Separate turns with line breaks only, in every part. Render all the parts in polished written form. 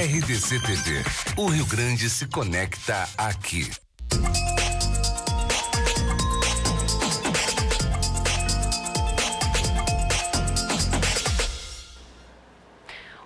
RDC TV. O Rio Grande se conecta aqui.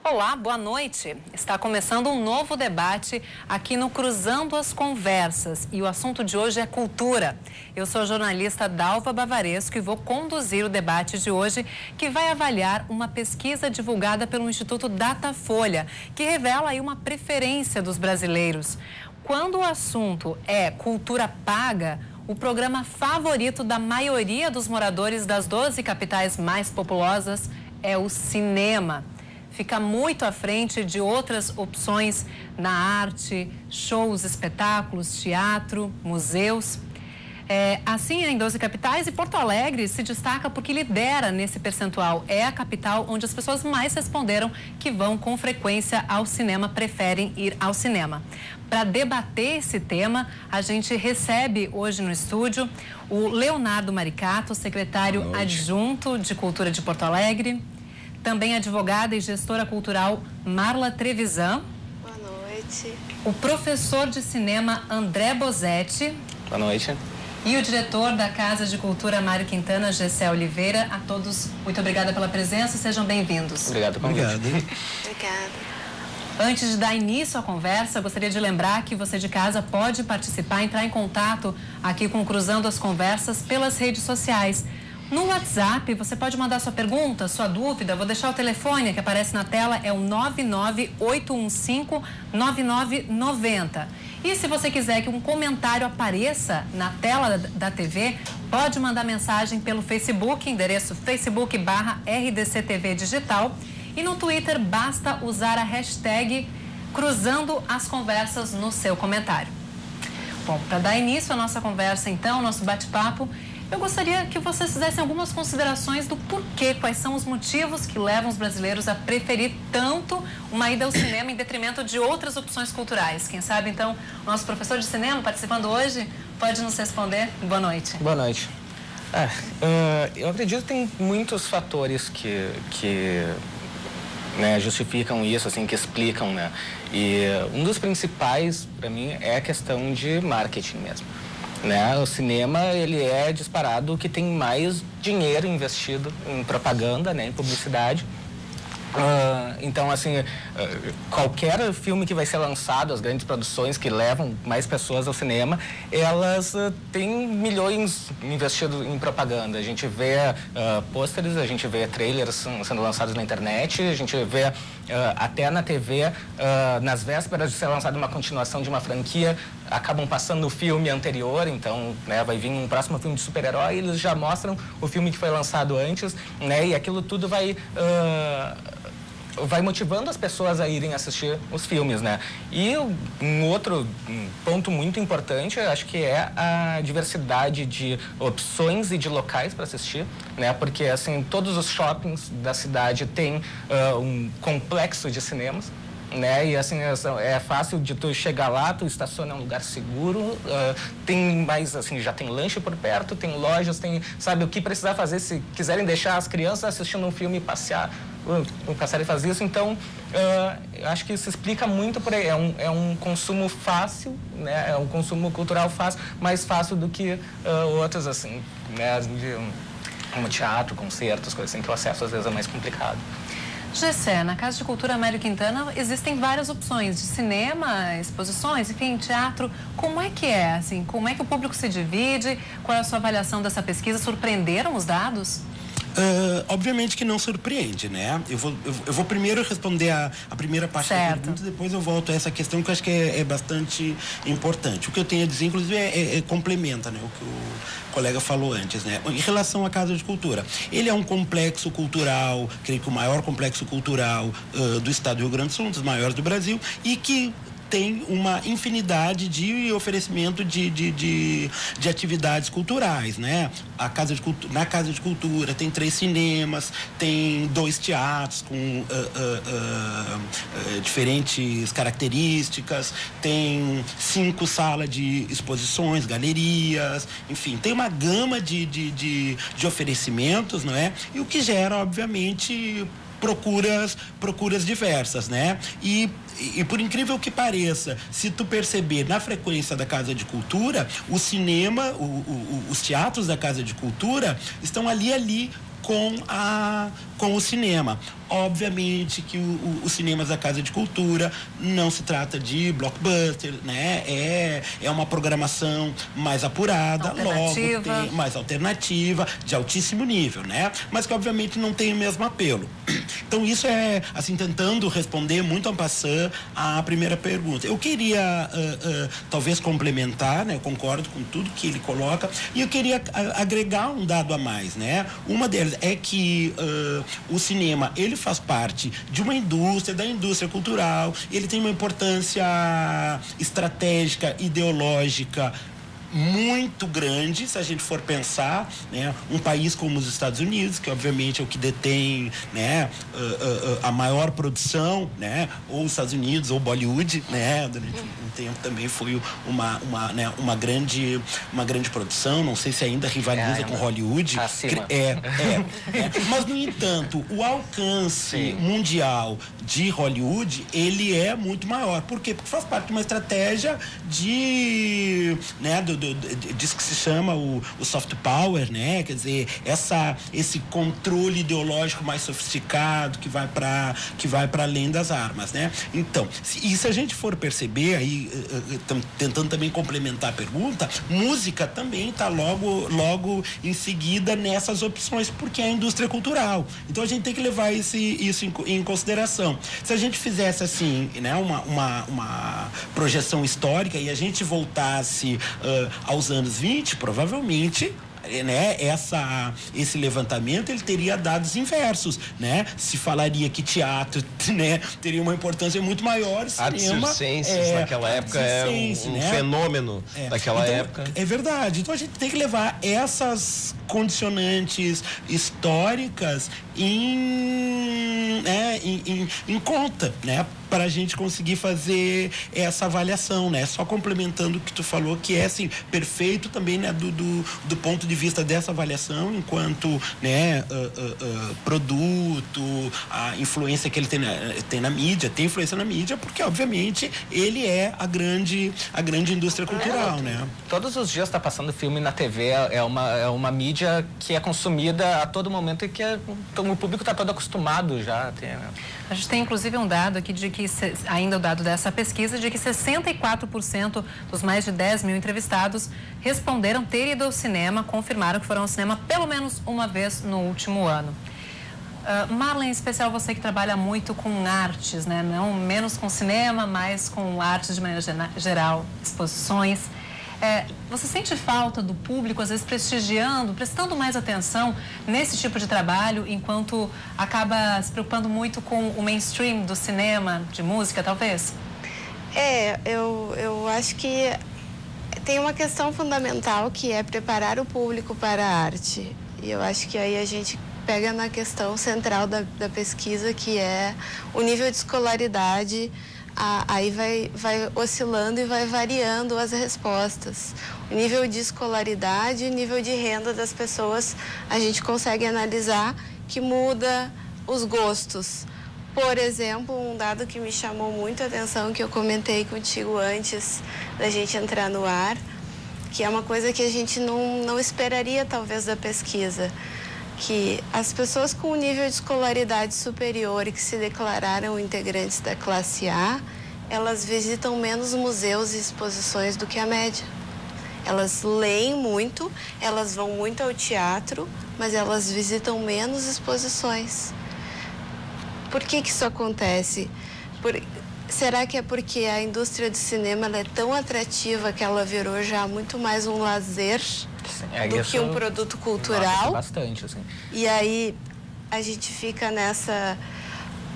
Olá, boa noite. Está começando um novo debate aqui no Cruzando as Conversas e o assunto de hoje é cultura. Eu sou a jornalista Dalva Bavaresco e vou conduzir o debate de hoje, que vai avaliar uma pesquisa divulgada pelo Instituto Datafolha, que revela aí uma preferência dos brasileiros. Quando o assunto é cultura paga, o programa favorito da maioria dos moradores das 12 capitais mais populosas é o cinema. Fica muito à frente de outras opções na arte, shows, espetáculos, teatro, museus. Assim é em 12 capitais e Porto Alegre se destaca porque lidera nesse percentual. É a capital onde as pessoas mais responderam que vão com frequência ao cinema, preferem ir ao cinema. Para debater esse tema, a gente recebe hoje no estúdio o Leonardo Maricato, secretário adjunto de Cultura de Porto Alegre. Também a advogada e gestora cultural Marla Trevisan.
Boa noite.
O professor de cinema André Bozetti.
Boa noite.
E o diretor da Casa de Cultura Mário Quintana, Gessé Oliveira. A todos, muito obrigada pela presença, sejam bem-vindos.
Obrigado pelo convite.
Obrigada.
Antes de dar início à conversa, gostaria de lembrar que você de casa pode participar, entrar em contato aqui com o Cruzando as Conversas pelas redes sociais. No WhatsApp, você pode mandar sua pergunta, sua dúvida. Vou deixar o telefone que aparece na tela, é o 99815-9990. E se você quiser que um comentário apareça na tela da TV, pode mandar mensagem pelo Facebook, endereço facebook.com/RDCTV Digital. E no Twitter, basta usar a hashtag Cruzando as Conversas no seu comentário. Bom, para dar início à nossa conversa, então, nosso bate-papo, eu gostaria que vocês fizessem algumas considerações do porquê, quais são os motivos que levam os brasileiros a preferir tanto uma ida ao cinema em detrimento de outras opções culturais. Quem sabe, então, o nosso professor de cinema participando hoje pode nos responder. Boa noite.
Boa noite. Eu acredito que tem muitos fatores que justificam isso, assim, que explicam, né? E um dos principais, para mim, é a questão de marketing mesmo. O cinema, ele é disparado o que tem mais dinheiro investido em propaganda, em publicidade. Então, assim, qualquer filme que vai ser lançado, as grandes produções que levam mais pessoas ao cinema, elas têm milhões investidos em propaganda. A gente vê pôsteres, a gente vê trailers sendo lançados na internet, a gente vê até na TV, nas vésperas de ser lançada uma continuação de uma franquia, acabam passando o filme anterior, então vai vir um próximo filme de super-herói e eles já mostram o filme que foi lançado antes, e aquilo tudo vai motivando as pessoas a irem assistir os filmes, E um outro ponto muito importante, acho que é a diversidade de opções e de locais para assistir, Porque, assim, todos os shoppings da cidade têm um complexo de cinemas, E assim, é fácil de tu chegar lá, tu estaciona em um lugar seguro, tem mais, assim, já tem lanche por perto, tem lojas, tem, sabe, o que precisar fazer, se quiserem deixar as crianças assistindo um filme e passear e fazer isso, então, eu acho que isso explica muito por aí, é um consumo fácil, é um consumo cultural fácil, mais fácil do que outros, assim, como teatro, concertos, coisas assim, que o acesso às vezes é mais complicado.
Gessé, na Casa de Cultura Mário Quintana existem várias opções de cinema, exposições, enfim, teatro. Como é que é, assim? Como é que o público se divide? Qual é a sua avaliação dessa pesquisa? Surpreenderam os dados?
Obviamente que não surpreende, Eu vou primeiro responder a primeira parte da pergunta, depois eu volto a essa questão que eu acho que é bastante importante. O que eu tenho a dizer, inclusive, complementa, o que o colega falou antes, Em relação à Casa de Cultura, ele é um complexo cultural, creio que o maior complexo cultural do estado do Rio Grande do Sul, um dos maiores do Brasil, e que tem uma infinidade de oferecimento de atividades culturais, Na Casa de Cultura tem 3 cinemas, tem 2 teatros com diferentes características, tem 5 salas de exposições, galerias, enfim, tem uma gama de oferecimentos, E o que gera, obviamente, procuras diversas, né? E por incrível que pareça, se tu perceber na frequência da Casa de Cultura, o cinema, os teatros da Casa de Cultura estão ali com o cinema. Obviamente que os cinemas da Casa de Cultura não se trata de blockbuster, né? É uma programação mais apurada, logo tem mais alternativa, de altíssimo nível, né? Mas que obviamente não tem o mesmo apelo. Então isso é, assim, tentando responder muito en passant a primeira pergunta. Eu queria talvez complementar, né? Eu concordo com tudo que ele coloca e eu queria agregar um dado a mais, né? Uma delas é que o cinema, ele faz parte de uma indústria, da indústria cultural, ele tem uma importância estratégica, ideológica muito grande, se a gente for pensar, né, um país como os Estados Unidos, que obviamente é o que detém, né, a maior produção, né, ou os Estados Unidos ou Bollywood, né, durante um tempo também foi uma grande produção, não sei se ainda rivaliza com Hollywood. Mas no entanto, o alcance mundial de Hollywood, ele é muito maior. Por quê? Porque faz parte de uma estratégia de, né, disso que se chama o soft power, né? Quer dizer, esse controle ideológico mais sofisticado que vai para além das armas, né? Então, se a gente for perceber aí, tentando também complementar a pergunta, música também está logo em seguida nessas opções, porque é a indústria cultural. Então a gente tem que levar isso em consideração. Se a gente fizesse assim, né, uma projeção histórica e a gente voltasse aos anos 20, provavelmente, né, esse levantamento ele teria dados inversos, né? Se falaria que teatro, né, teria uma importância muito maior,
artes circenses naquela época era um fenômeno daquela época.
É verdade. Então a gente tem que levar essas condicionantes históricas em conta, né? Para a gente conseguir fazer essa avaliação, né? Só complementando o que tu falou, que é assim, perfeito também, né? Do ponto de vista dessa avaliação, enquanto, né, produto, a influência que ele tem na mídia, tem influência na mídia, porque obviamente ele é a grande indústria cultural, né?
Todos os dias está passando filme na TV, é uma mídia que é consumida a todo momento e que o público está todo acostumado já a ter, né?
A gente tem inclusive um dado aqui de que, ainda o dado dessa pesquisa, de que 64% dos mais de 10 mil entrevistados responderam ter ido ao cinema, confirmaram que foram ao cinema pelo menos uma vez no último ano. Marla, em especial você que trabalha muito com artes, né? Não menos com cinema, mas com artes de maneira geral, exposições. Você sente falta do público, às vezes prestigiando, prestando mais atenção nesse tipo de trabalho, enquanto acaba se preocupando muito com o mainstream do cinema, de música, talvez?
Eu acho que tem uma questão fundamental que é preparar o público para a arte. E eu acho que aí a gente pega na questão central da pesquisa, que é o nível de escolaridade. Aí vai oscilando e vai variando as respostas. O nível de escolaridade e o nível de renda das pessoas, a gente consegue analisar que muda os gostos. Por exemplo, um dado que me chamou muito a atenção, que eu comentei contigo antes da gente entrar no ar, que é uma coisa que a gente não esperaria, talvez, da pesquisa, que as pessoas com nível de escolaridade superior e que se declararam integrantes da classe A, elas visitam menos museus e exposições do que a média. Elas leem muito, elas vão muito ao teatro, mas elas visitam menos exposições. Por que isso acontece? Será que é porque a indústria de cinema ela é tão atrativa que ela virou já muito mais um lazer do que um produto cultural?
Bastante, assim.
E aí a gente fica nessa...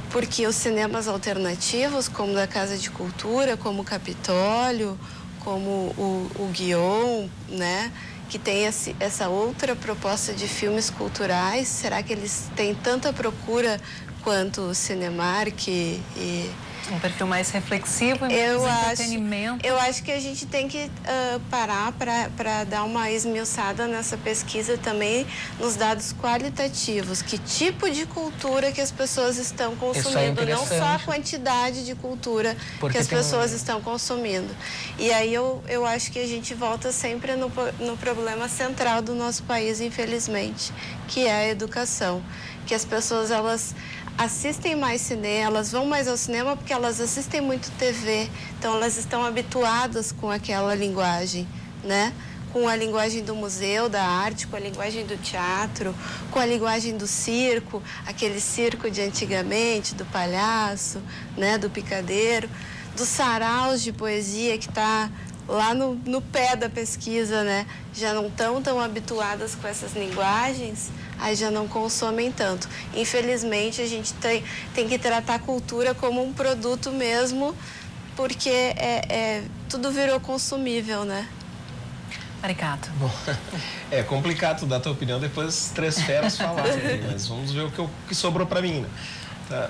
Porque os cinemas alternativos, como da Casa de Cultura, como o Capitólio, como o Guion, né, que tem essa outra proposta de filmes culturais, será que eles têm tanta procura quanto o Cinemark
um perfil mais reflexivo e mais entretenimento.
Eu acho que a gente tem que parar para dar uma esmiuçada nessa pesquisa também nos dados qualitativos. Que tipo de cultura que as pessoas estão consumindo, não só a quantidade de cultura que as pessoas estão consumindo. E aí eu acho que a gente volta sempre no problema central do nosso país, infelizmente, que é a educação. Que as pessoas, elas assistem mais cinema, elas vão mais ao cinema porque elas assistem muito TV, então elas estão habituadas com aquela linguagem, né? Com a linguagem do museu, da arte, com a linguagem do teatro, com a linguagem do circo, aquele circo de antigamente, do palhaço, né? Do picadeiro, dos saraus de poesia que está lá no pé da pesquisa, né? Já não estão tão habituadas com essas linguagens, aí já não consomem tanto. Infelizmente, a gente tem que tratar a cultura como um produto mesmo, porque tudo virou consumível, né?
Maricato.
Bom, é complicado dar a tua opinião depois das 3 feras falarem, mas vamos ver o que sobrou para mim, né? Tá?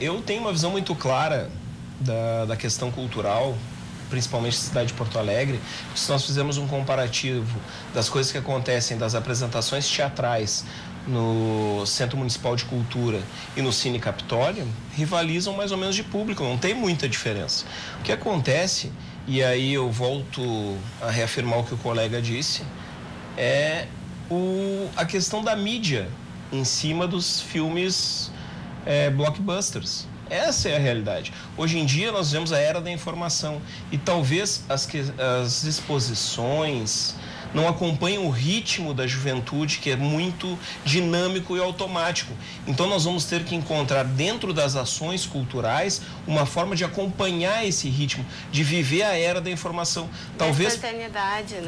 Eu tenho uma visão muito clara da questão cultural, principalmente na cidade de Porto Alegre. Se nós fizermos um comparativo das coisas que acontecem, das apresentações teatrais no Centro Municipal de Cultura e no Cine Capitólio, rivalizam mais ou menos de público, não tem muita diferença. O que acontece, e aí eu volto a reafirmar o que o colega disse, é a questão da mídia em cima dos filmes blockbusters. Essa é a realidade. Hoje em dia nós vemos a era da informação e talvez as exposições não acompanham o ritmo da juventude, que é muito dinâmico e automático. Então nós vamos ter que encontrar dentro das ações culturais uma forma de acompanhar esse ritmo, de viver a era da informação. Talvez,
né?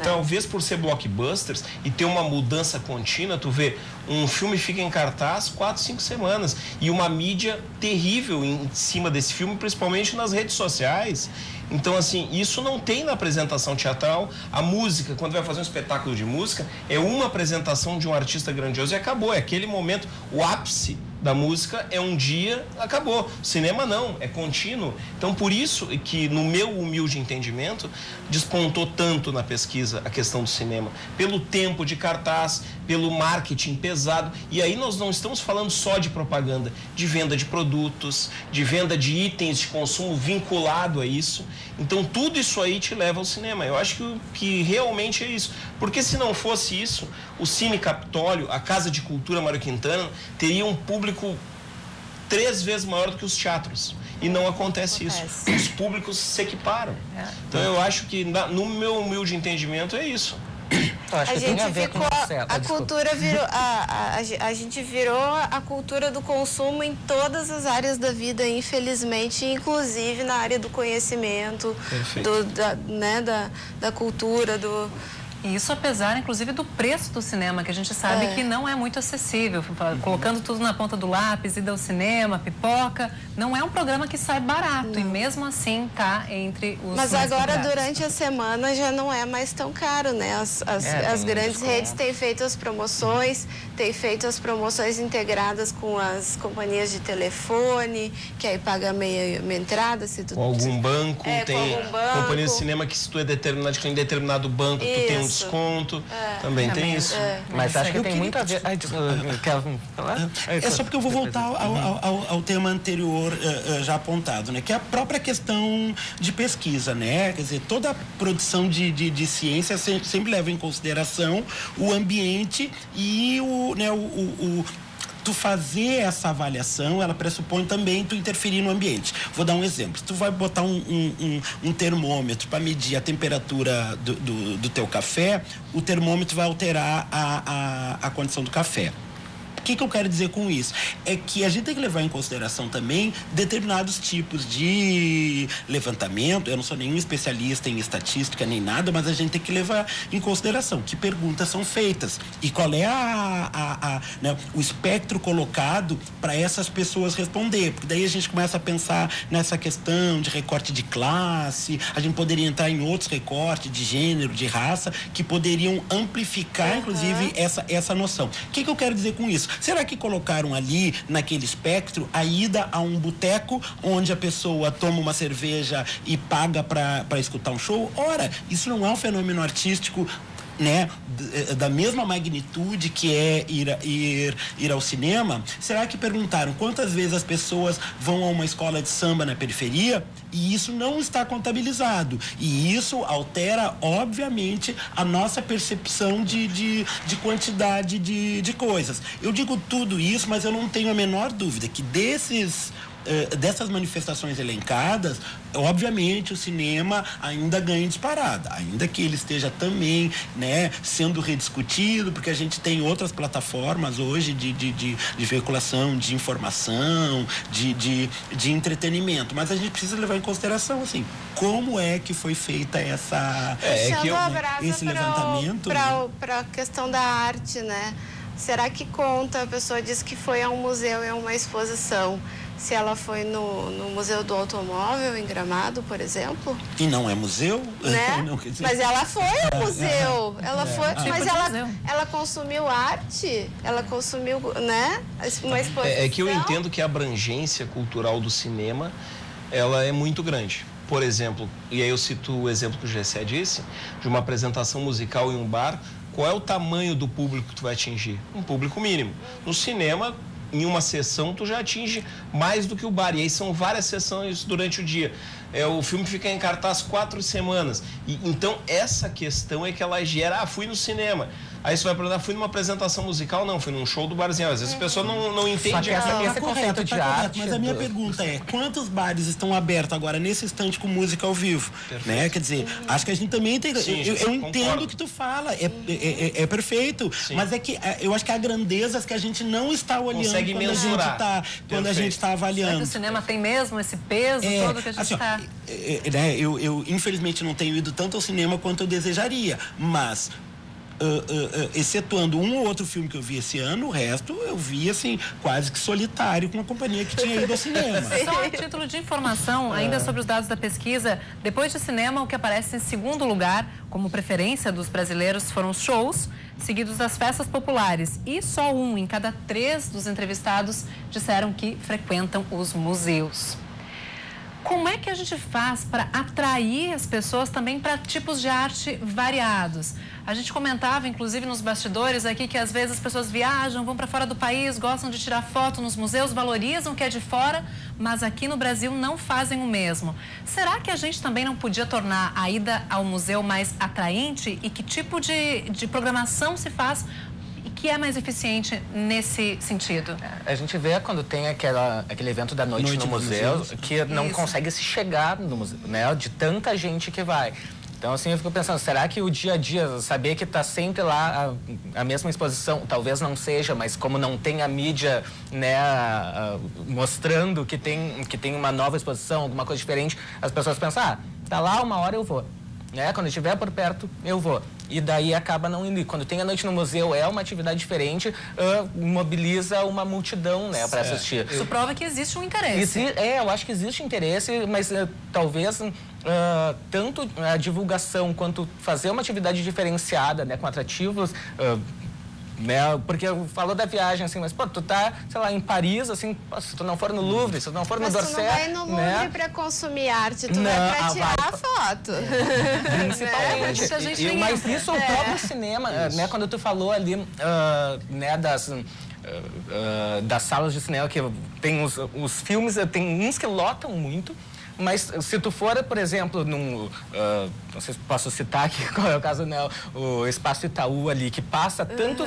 Talvez por ser blockbusters e ter uma mudança contínua, tu vê, um filme fica em cartaz 4, 5 semanas e uma mídia terrível em cima desse filme, principalmente nas redes sociais. Então, assim, isso não tem na apresentação teatral. A música, quando vai fazer um espetáculo de música, é uma apresentação de um artista grandioso e acabou. É aquele momento, o ápice da música é um dia, acabou. Cinema não, é contínuo. Então, por isso que, no meu humilde entendimento, despontou tanto na pesquisa a questão do cinema. Pelo tempo de cartaz, pelo marketing pesado. E aí nós não estamos falando só de propaganda, de venda de produtos, de venda de itens de consumo vinculado a isso. Então, tudo isso aí te leva ao cinema. Eu acho que realmente é isso. Porque se não fosse isso, o Cine Capitólio, a Casa de Cultura Mário Quintana, teria um público 3 vezes maior do que os teatros. E não acontece isso. Os públicos se equiparam. Então, eu acho que, no meu humilde entendimento, é isso.
A gente ficou, a cultura virou, a gente virou a cultura do consumo em todas as áreas da vida, infelizmente, inclusive na área do conhecimento, da cultura,
E isso apesar, inclusive, do preço do cinema, que a gente sabe que não é muito acessível. Colocando tudo na ponta do lápis, ida ao cinema, pipoca, não é um programa que sai barato. E mesmo assim está entre os
Mas
mais
agora,
cobrados.
durante a semana, já não é mais tão caro, né? As grandes redes têm feito as promoções, integradas com as companhias de telefone, que aí paga meia entrada. Se tu...
Com algum banco, tem
algum banco.
companhia de cinema que se tu é determinado em determinado banco, tu tem um desconto, também tem isso.
Mas acho que tem muito a ver... Quer falar?
É só porque eu vou voltar ao tema anterior já apontado, né? Que é a própria questão de pesquisa, né? Quer dizer, toda a produção de ciência sempre leva em consideração o ambiente e tu fazer essa avaliação, ela pressupõe também tu interferir no ambiente. Vou dar um exemplo. Tu vai botar um termômetro para medir a temperatura do teu café, o termômetro vai alterar a condição do café. O que eu quero dizer com isso? É que a gente tem que levar em consideração também determinados tipos de levantamento. Eu não sou nenhum especialista em estatística nem nada, mas a gente tem que levar em consideração que perguntas são feitas e qual é né, o espectro colocado para essas pessoas responder. Porque daí a gente começa a pensar nessa questão de recorte de classe, a gente poderia entrar em outros recortes de gênero, de raça, que poderiam amplificar, inclusive, essa noção. O que eu quero dizer com isso? Será que colocaram ali, naquele espectro, a ida a um boteco onde a pessoa toma uma cerveja e paga para escutar um show? Ora, isso não é um fenômeno artístico, né, da mesma magnitude que é ir ao cinema? Será que perguntaram quantas vezes as pessoas vão a uma escola de samba na periferia? E isso não está contabilizado. E isso altera, obviamente, a nossa percepção de quantidade de coisas. Eu digo tudo isso, mas eu não tenho a menor dúvida que dessas manifestações elencadas, obviamente o cinema ainda ganha disparada, ainda que ele esteja também, né, sendo rediscutido, porque a gente tem outras plataformas hoje de veiculação, de informação, de entretenimento, mas a gente precisa levar em consideração, assim, como é que foi feita esse levantamento
para a questão da arte, né? Será que conta? A pessoa diz que foi a um museu e a uma exposição. Se ela foi no Museu do Automóvel, em Gramado, por exemplo.
E não é museu?
Né?
Não, quer dizer...
Mas ela foi ao museu. Ela foi, mas ela consumiu arte, ela consumiu, né, uma exposição.
É que eu entendo que a abrangência cultural do cinema, ela é muito grande. Por exemplo, e aí eu cito o exemplo que o Gessé disse, de uma apresentação musical em um bar, qual é o tamanho do público que tu vai atingir? Um público mínimo. No cinema, em uma sessão, tu já atinge mais do que o bar. E aí são várias sessões durante o dia. O filme fica em cartaz 4 semanas. E, então, essa questão é que ela gera... fui no cinema. Aí você vai perguntar, fui numa apresentação musical? Não, fui num show do barzinho. Às vezes a pessoa não entende.
Esse conceito de arte...
Mas a minha pergunta é, quantos bares estão abertos agora, nesse instante, com música ao vivo? Né? Quer dizer, acho que a gente também tem...
Sim,
eu entendo o que tu fala, é perfeito. Sim. Mas é que eu acho que há grandezas que a gente não está olhando quando a gente está avaliando.
Será que o cinema tem mesmo esse peso todo que a gente está...
Né, eu infelizmente não tenho ido tanto ao cinema quanto eu desejaria, mas excetuando um ou outro filme que eu vi esse ano, o resto eu vi assim, quase que solitário com uma companhia que tinha ido ao cinema.
Só a título de informação, ainda sobre os dados da pesquisa, depois de cinema, o que aparece em segundo lugar, como preferência dos brasileiros, foram os shows, seguidos das festas populares. E só 1 em cada 3 dos entrevistados disseram que frequentam os museus. Como é que a gente faz para atrair as pessoas também para tipos de arte variados? A gente comentava, inclusive, nos bastidores aqui, que às vezes as pessoas viajam, vão para fora do país, gostam de tirar foto nos museus, valorizam o que é de fora, mas aqui no Brasil não fazem o mesmo. Será que a gente também não podia tornar a ida ao museu mais atraente? E que tipo de programação se faz que é mais eficiente nesse sentido?
A gente vê quando tem aquele evento da noite no museu, que não consegue se chegar no museu, né? De tanta gente que vai. Então, assim, eu fico pensando, será que o dia a dia, saber que está sempre lá a mesma exposição, talvez não seja, mas como não tem a mídia, né, mostrando que tem uma nova exposição, alguma coisa diferente, as pessoas pensam, tá lá, uma hora eu vou. Né? Quando estiver por perto, eu vou. E daí acaba não indo. Quando tem a noite no museu, é uma atividade diferente, mobiliza uma multidão, né, para assistir.
Isso prova que existe um interesse.
Eu acho que existe interesse, mas talvez tanto a divulgação quanto fazer uma atividade diferenciada, né, com atrativos... né? Porque falou da viagem, assim, mas, pô, tu tá, sei lá, em Paris, assim, se tu não for no Louvre, se tu não for no Dorset...
Mas tu não vai no Louvre pra consumir arte, tu vai pra tirar foto.
Principalmente. Mas isso é o próprio cinema, né? Quando tu falou ali, né, das salas de cinema, que tem os filmes, tem uns que lotam muito, mas se tu for, por exemplo, não sei se posso citar aqui qual é o caso, né? O Espaço Itaú ali, que passa tanto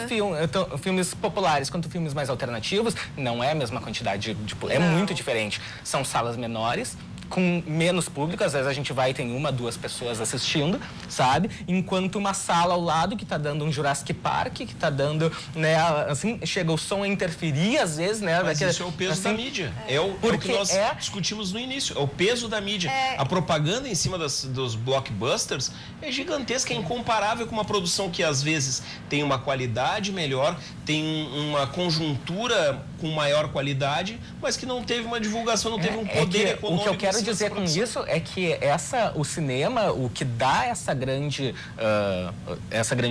filmes populares quanto filmes mais alternativos, não é a mesma quantidade, é muito diferente. São salas menores, com menos público, às vezes a gente vai e tem 1, 2 pessoas assistindo, sabe? Enquanto uma sala ao lado que tá dando um Jurassic Park, que tá dando, né, assim, chega o som a interferir às vezes, né?
Mas isso é o peso da mídia. É o que nós discutimos no início, é o peso da mídia. A propaganda em cima dos blockbusters é gigantesca, é incomparável com uma produção que às vezes tem uma qualidade melhor, tem uma conjuntura com maior qualidade, mas que não teve uma divulgação, não teve um poder econômico.
O que eu quero dizer com isso é que o cinema, o que dá essa grande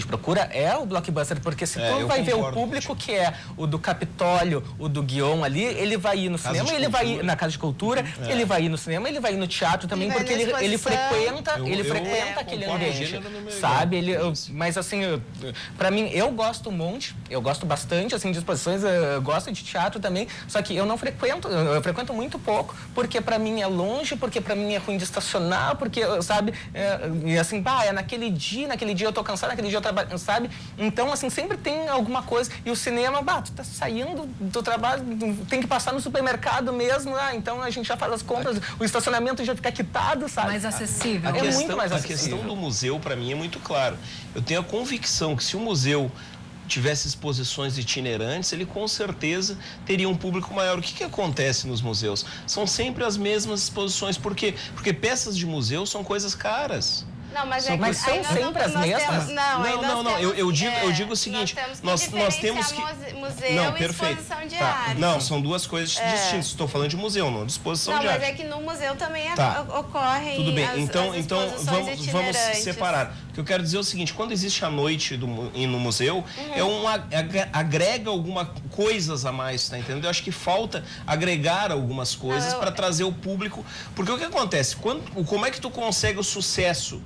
procura é o blockbuster, porque se tu vai ver o público que é o do Capitólio, o do Guion ali, ele vai ir no cinema, ele vai ir na Casa de Cultura, ele vai ir no cinema, ele vai ir no teatro também, porque ele frequenta aquele ambiente, sabe? Mas assim, pra mim, eu gosto um monte, eu gosto bastante assim de exposições, eu gosto de teatro também, só que eu não frequento, eu frequento muito pouco, porque pra mim é longe, porque pra mim é ruim de estacionar, porque, sabe, e assim, é naquele dia eu tô cansado, naquele dia eu trabalho, sabe? Então, assim, sempre tem alguma coisa, e o cinema, tu tá saindo do trabalho, tem que passar no supermercado mesmo, então a gente já faz as compras, o estacionamento já fica quitado, sabe?
Mais acessível.
Muito mais acessível.
A questão do museu, pra mim, é muito claro. Eu tenho a convicção que se o museu tivesse exposições itinerantes, ele com certeza teria um público maior. O que acontece nos museus? São sempre as mesmas exposições. Por quê? Porque peças de museu são coisas caras.
Não, mas
são sempre as mesmas?
Não. Eu digo o seguinte, nós temos que
museu e exposição de arte.
Não, são duas coisas distintas. Estou falando de museu, não de exposição de arte.
Mas é que no museu também ocorrem.
Tudo bem. Então vamos
itinerantes.
separar. O que eu quero dizer é o seguinte: quando existe a noite no museu, agrega algumas coisas a mais, tá entendendo? Eu acho que falta agregar algumas coisas para trazer o público. Porque o que acontece? Como é que tu consegue o sucesso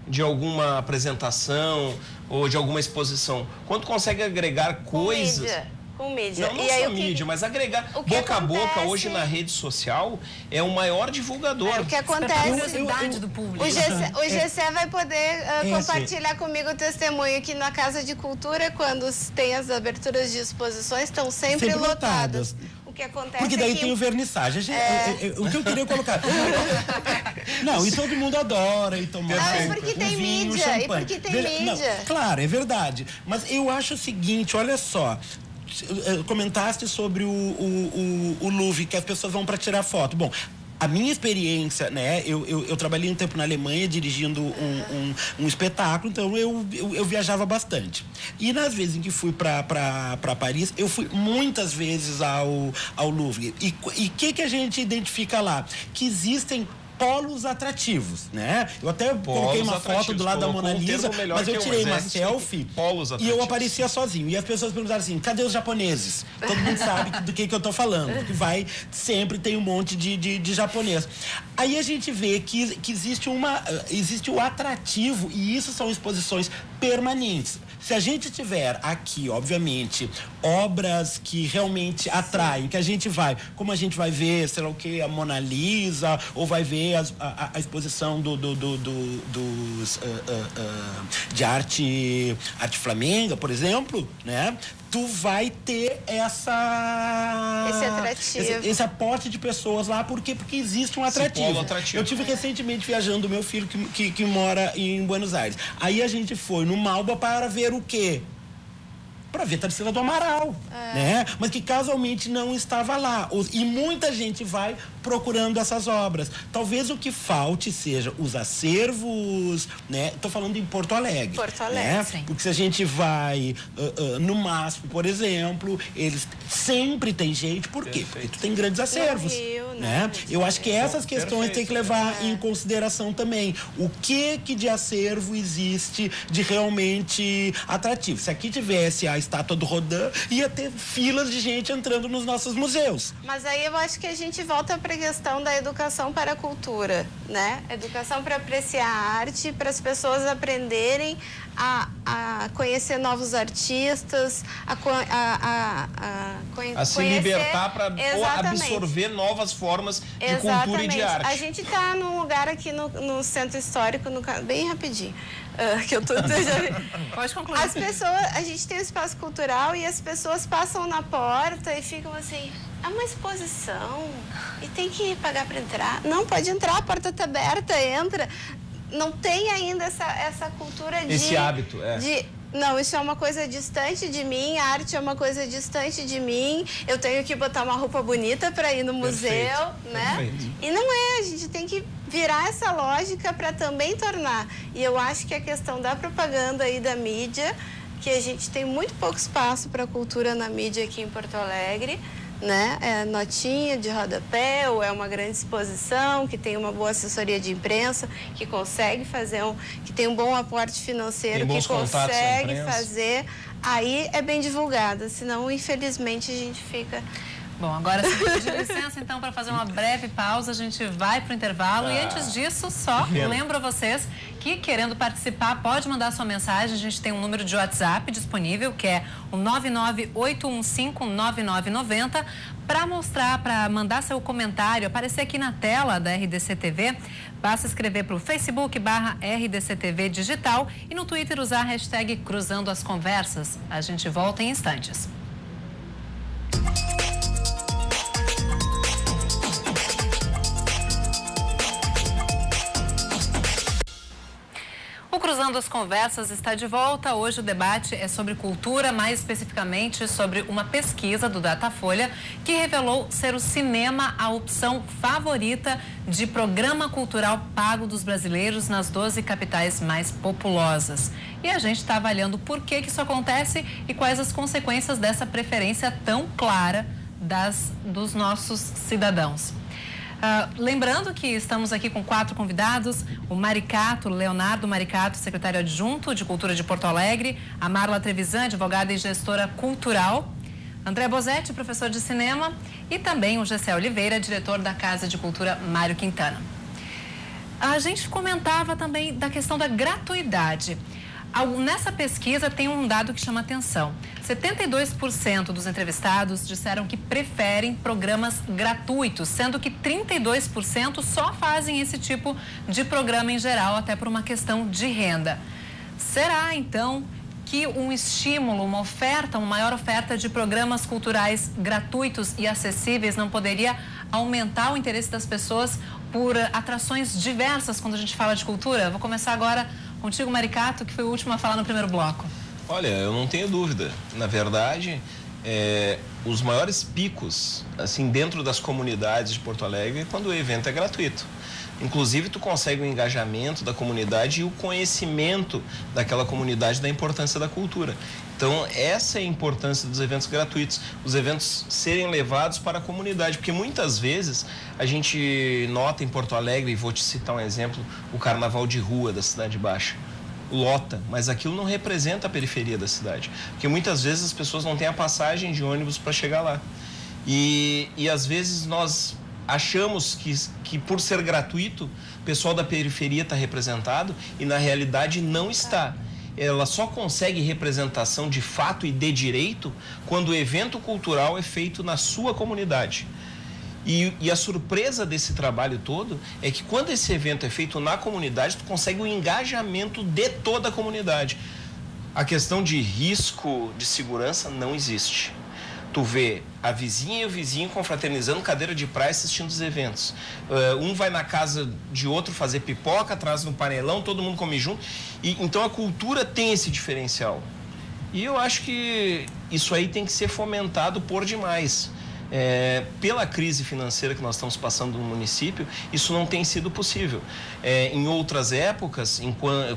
de alguma apresentação ou de alguma exposição? Quando consegue agregar coisas...
Com mídia.
Não só mídia, mas agregar boca a boca hoje na rede social é o maior divulgador.
O que acontece...
A curiosidade do público.
O GC vai poder compartilhar comigo o testemunho que na Casa de Cultura, quando tem as aberturas de exposições, estão sempre lotadas. O que acontece
porque daí tem o vernissagem. O que eu queria colocar... Não, e todo mundo adora e tomar
porque tem
vinho,
mídia,
champanhe.
e porque tem mídia.
Claro, é verdade. Mas eu acho o seguinte, olha só... Comentaste sobre o Louvre, que as pessoas vão para tirar foto. Bom, a minha experiência, né? Eu trabalhei um tempo na Alemanha dirigindo um espetáculo, então eu viajava bastante. E nas vezes em que fui para Paris, eu fui muitas vezes ao Louvre. E o que a gente identifica lá? Que existem polos atrativos, né? Eu até coloquei uma foto do lado da Mona Lisa, mas eu tirei uma selfie e eu aparecia sozinho. E as pessoas perguntaram assim, cadê os japoneses? Todo mundo sabe do que eu tô falando, porque sempre tem um monte de japonês. Aí a gente vê que existe o atrativo, e isso são exposições permanentes. Se a gente tiver aqui, obviamente, obras que realmente atraem, que a gente vai, como a gente vai ver, sei lá o que, a Mona Lisa, ou vai ver a exposição de arte flamenga, por exemplo, né? Tu vai ter esse
atrativo.
Esse aporte de pessoas lá, porque existe um atrativo. Eu tive recentemente viajando o meu filho que mora em Buenos Aires. Aí a gente foi no Malba para ver o quê? Para ver Tarsila do Amaral, né? Mas que casualmente não estava lá. E muita gente vai procurando essas obras. Talvez o que falte seja os acervos, né? Estou falando em Porto Alegre.
Porto Alegre,
né?
sim.
Porque se a gente vai no MASP, por exemplo, eles sempre tem gente. Por quê? Porque tu tem grandes acervos.
No Rio,
né? Eu acho que essas questões tem que levar em consideração também. O que de acervo existe de realmente atrativo? Se aqui tivesse a estátua do Rodin, ia ter filas de gente entrando nos nossos museus.
Mas aí eu acho que a gente volta para a questão da educação para a cultura, né? Educação para apreciar a arte, para as pessoas aprenderem a conhecer novos artistas,
a se libertar para absorver novas formas de cultura e de arte.
A gente está num lugar aqui no centro histórico, bem rapidinho, que eu tô
Pode concluir.
A gente tem um espaço cultural e as pessoas passam na porta e ficam assim, é uma exposição e tem que pagar para entrar. Não, pode entrar, a porta está aberta, entra. Não tem ainda essa cultura
esse hábito,
não, isso é uma coisa distante de mim, a arte é uma coisa distante de mim, eu tenho que botar uma roupa bonita para ir no museu, né?
Perfeito.
E não a gente tem que virar essa lógica para também tornar. E eu acho que a questão da propaganda e da mídia, que a gente tem muito pouco espaço para cultura na mídia aqui em Porto Alegre, né? É notinha de rodapé ou é uma grande exposição, que tem uma boa assessoria de imprensa, que consegue fazer que tem um bom aporte financeiro, que consegue fazer, aí é bem divulgada, senão infelizmente a gente fica...
Bom, agora se pedir licença então para fazer uma breve pausa, a gente vai para o intervalo e antes disso só lembro a vocês que querendo participar pode mandar sua mensagem, a gente tem um número de WhatsApp disponível que é o 998159990 para mandar seu comentário, aparecer aqui na tela da RDC TV, basta escrever para o Facebook /RDC TV Digital e no Twitter usar a hashtag Cruzando as Conversas. A gente volta em instantes. O Cruzando as Conversas está de volta. Hoje o debate é sobre cultura, mais especificamente sobre uma pesquisa do Datafolha que revelou ser o cinema a opção favorita de programa cultural pago dos brasileiros nas 12 capitais mais populosas. E a gente está avaliando por que isso acontece e quais as consequências dessa preferência tão clara dos nossos cidadãos. Lembrando que estamos aqui com 4 convidados, o Maricato, Leonardo Maricato, secretário adjunto de Cultura de Porto Alegre, a Marla Trevisan, advogada e gestora cultural, André Bosetti, professor de cinema e também o Gessé Oliveira, diretor da Casa de Cultura Mário Quintana. A gente comentava também da questão da gratuidade. Nessa pesquisa tem um dado que chama atenção. 72% dos entrevistados disseram que preferem programas gratuitos, sendo que 32% só fazem esse tipo de programa em geral, até por uma questão de renda. Será, então, que um estímulo, uma maior oferta de programas culturais gratuitos e acessíveis não poderia aumentar o interesse das pessoas por atrações diversas quando a gente fala de cultura? Vou começar agora contigo, Maricato, que foi o último a falar no primeiro bloco.
Olha, eu não tenho dúvida. Na verdade, os maiores picos, assim, dentro das comunidades de Porto Alegre, é quando o evento é gratuito. Inclusive, tu consegue o engajamento da comunidade e o conhecimento daquela comunidade da importância da cultura. Então, essa é a importância dos eventos gratuitos, os eventos serem levados para a comunidade, porque muitas vezes a gente nota em Porto Alegre, e vou te citar um exemplo, o Carnaval de Rua da Cidade Baixa. Lota, mas aquilo não representa a periferia da cidade, porque muitas vezes as pessoas não têm a passagem de ônibus para chegar lá. E às vezes nós achamos que por ser gratuito, o pessoal da periferia está representado e na realidade não está. Ela só consegue representação de fato e de direito quando o evento cultural é feito na sua comunidade. E a surpresa desse trabalho todo é que quando esse evento é feito na comunidade, tu consegue o engajamento de toda a comunidade. A questão de risco de segurança não existe. Tu vê a vizinha e o vizinho confraternizando cadeira de praia assistindo os eventos. Um vai na casa de outro fazer pipoca, atrás no panelão, todo mundo come junto. Então a cultura tem esse diferencial. E eu acho que isso aí tem que ser fomentado por demais. Pela crise financeira que nós estamos passando no município, isso não tem sido possível. Em outras épocas,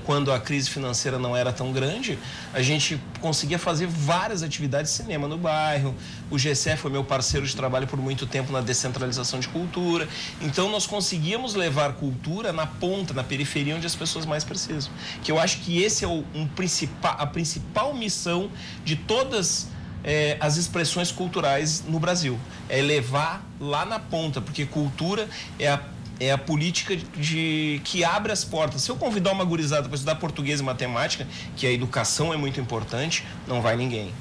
quando a crise financeira não era tão grande, a gente conseguia fazer várias atividades de cinema no bairro. O Gessé foi meu parceiro de trabalho por muito tempo na descentralização de cultura. Então nós conseguíamos levar cultura na ponta, na periferia, onde as pessoas mais precisam. Que eu acho que esse é a principal missão de todas as expressões culturais no Brasil, é levar lá na ponta, porque cultura é a política que abre as portas. Se eu convidar uma gurizada para estudar português e matemática, que a educação é muito importante, não vai ninguém.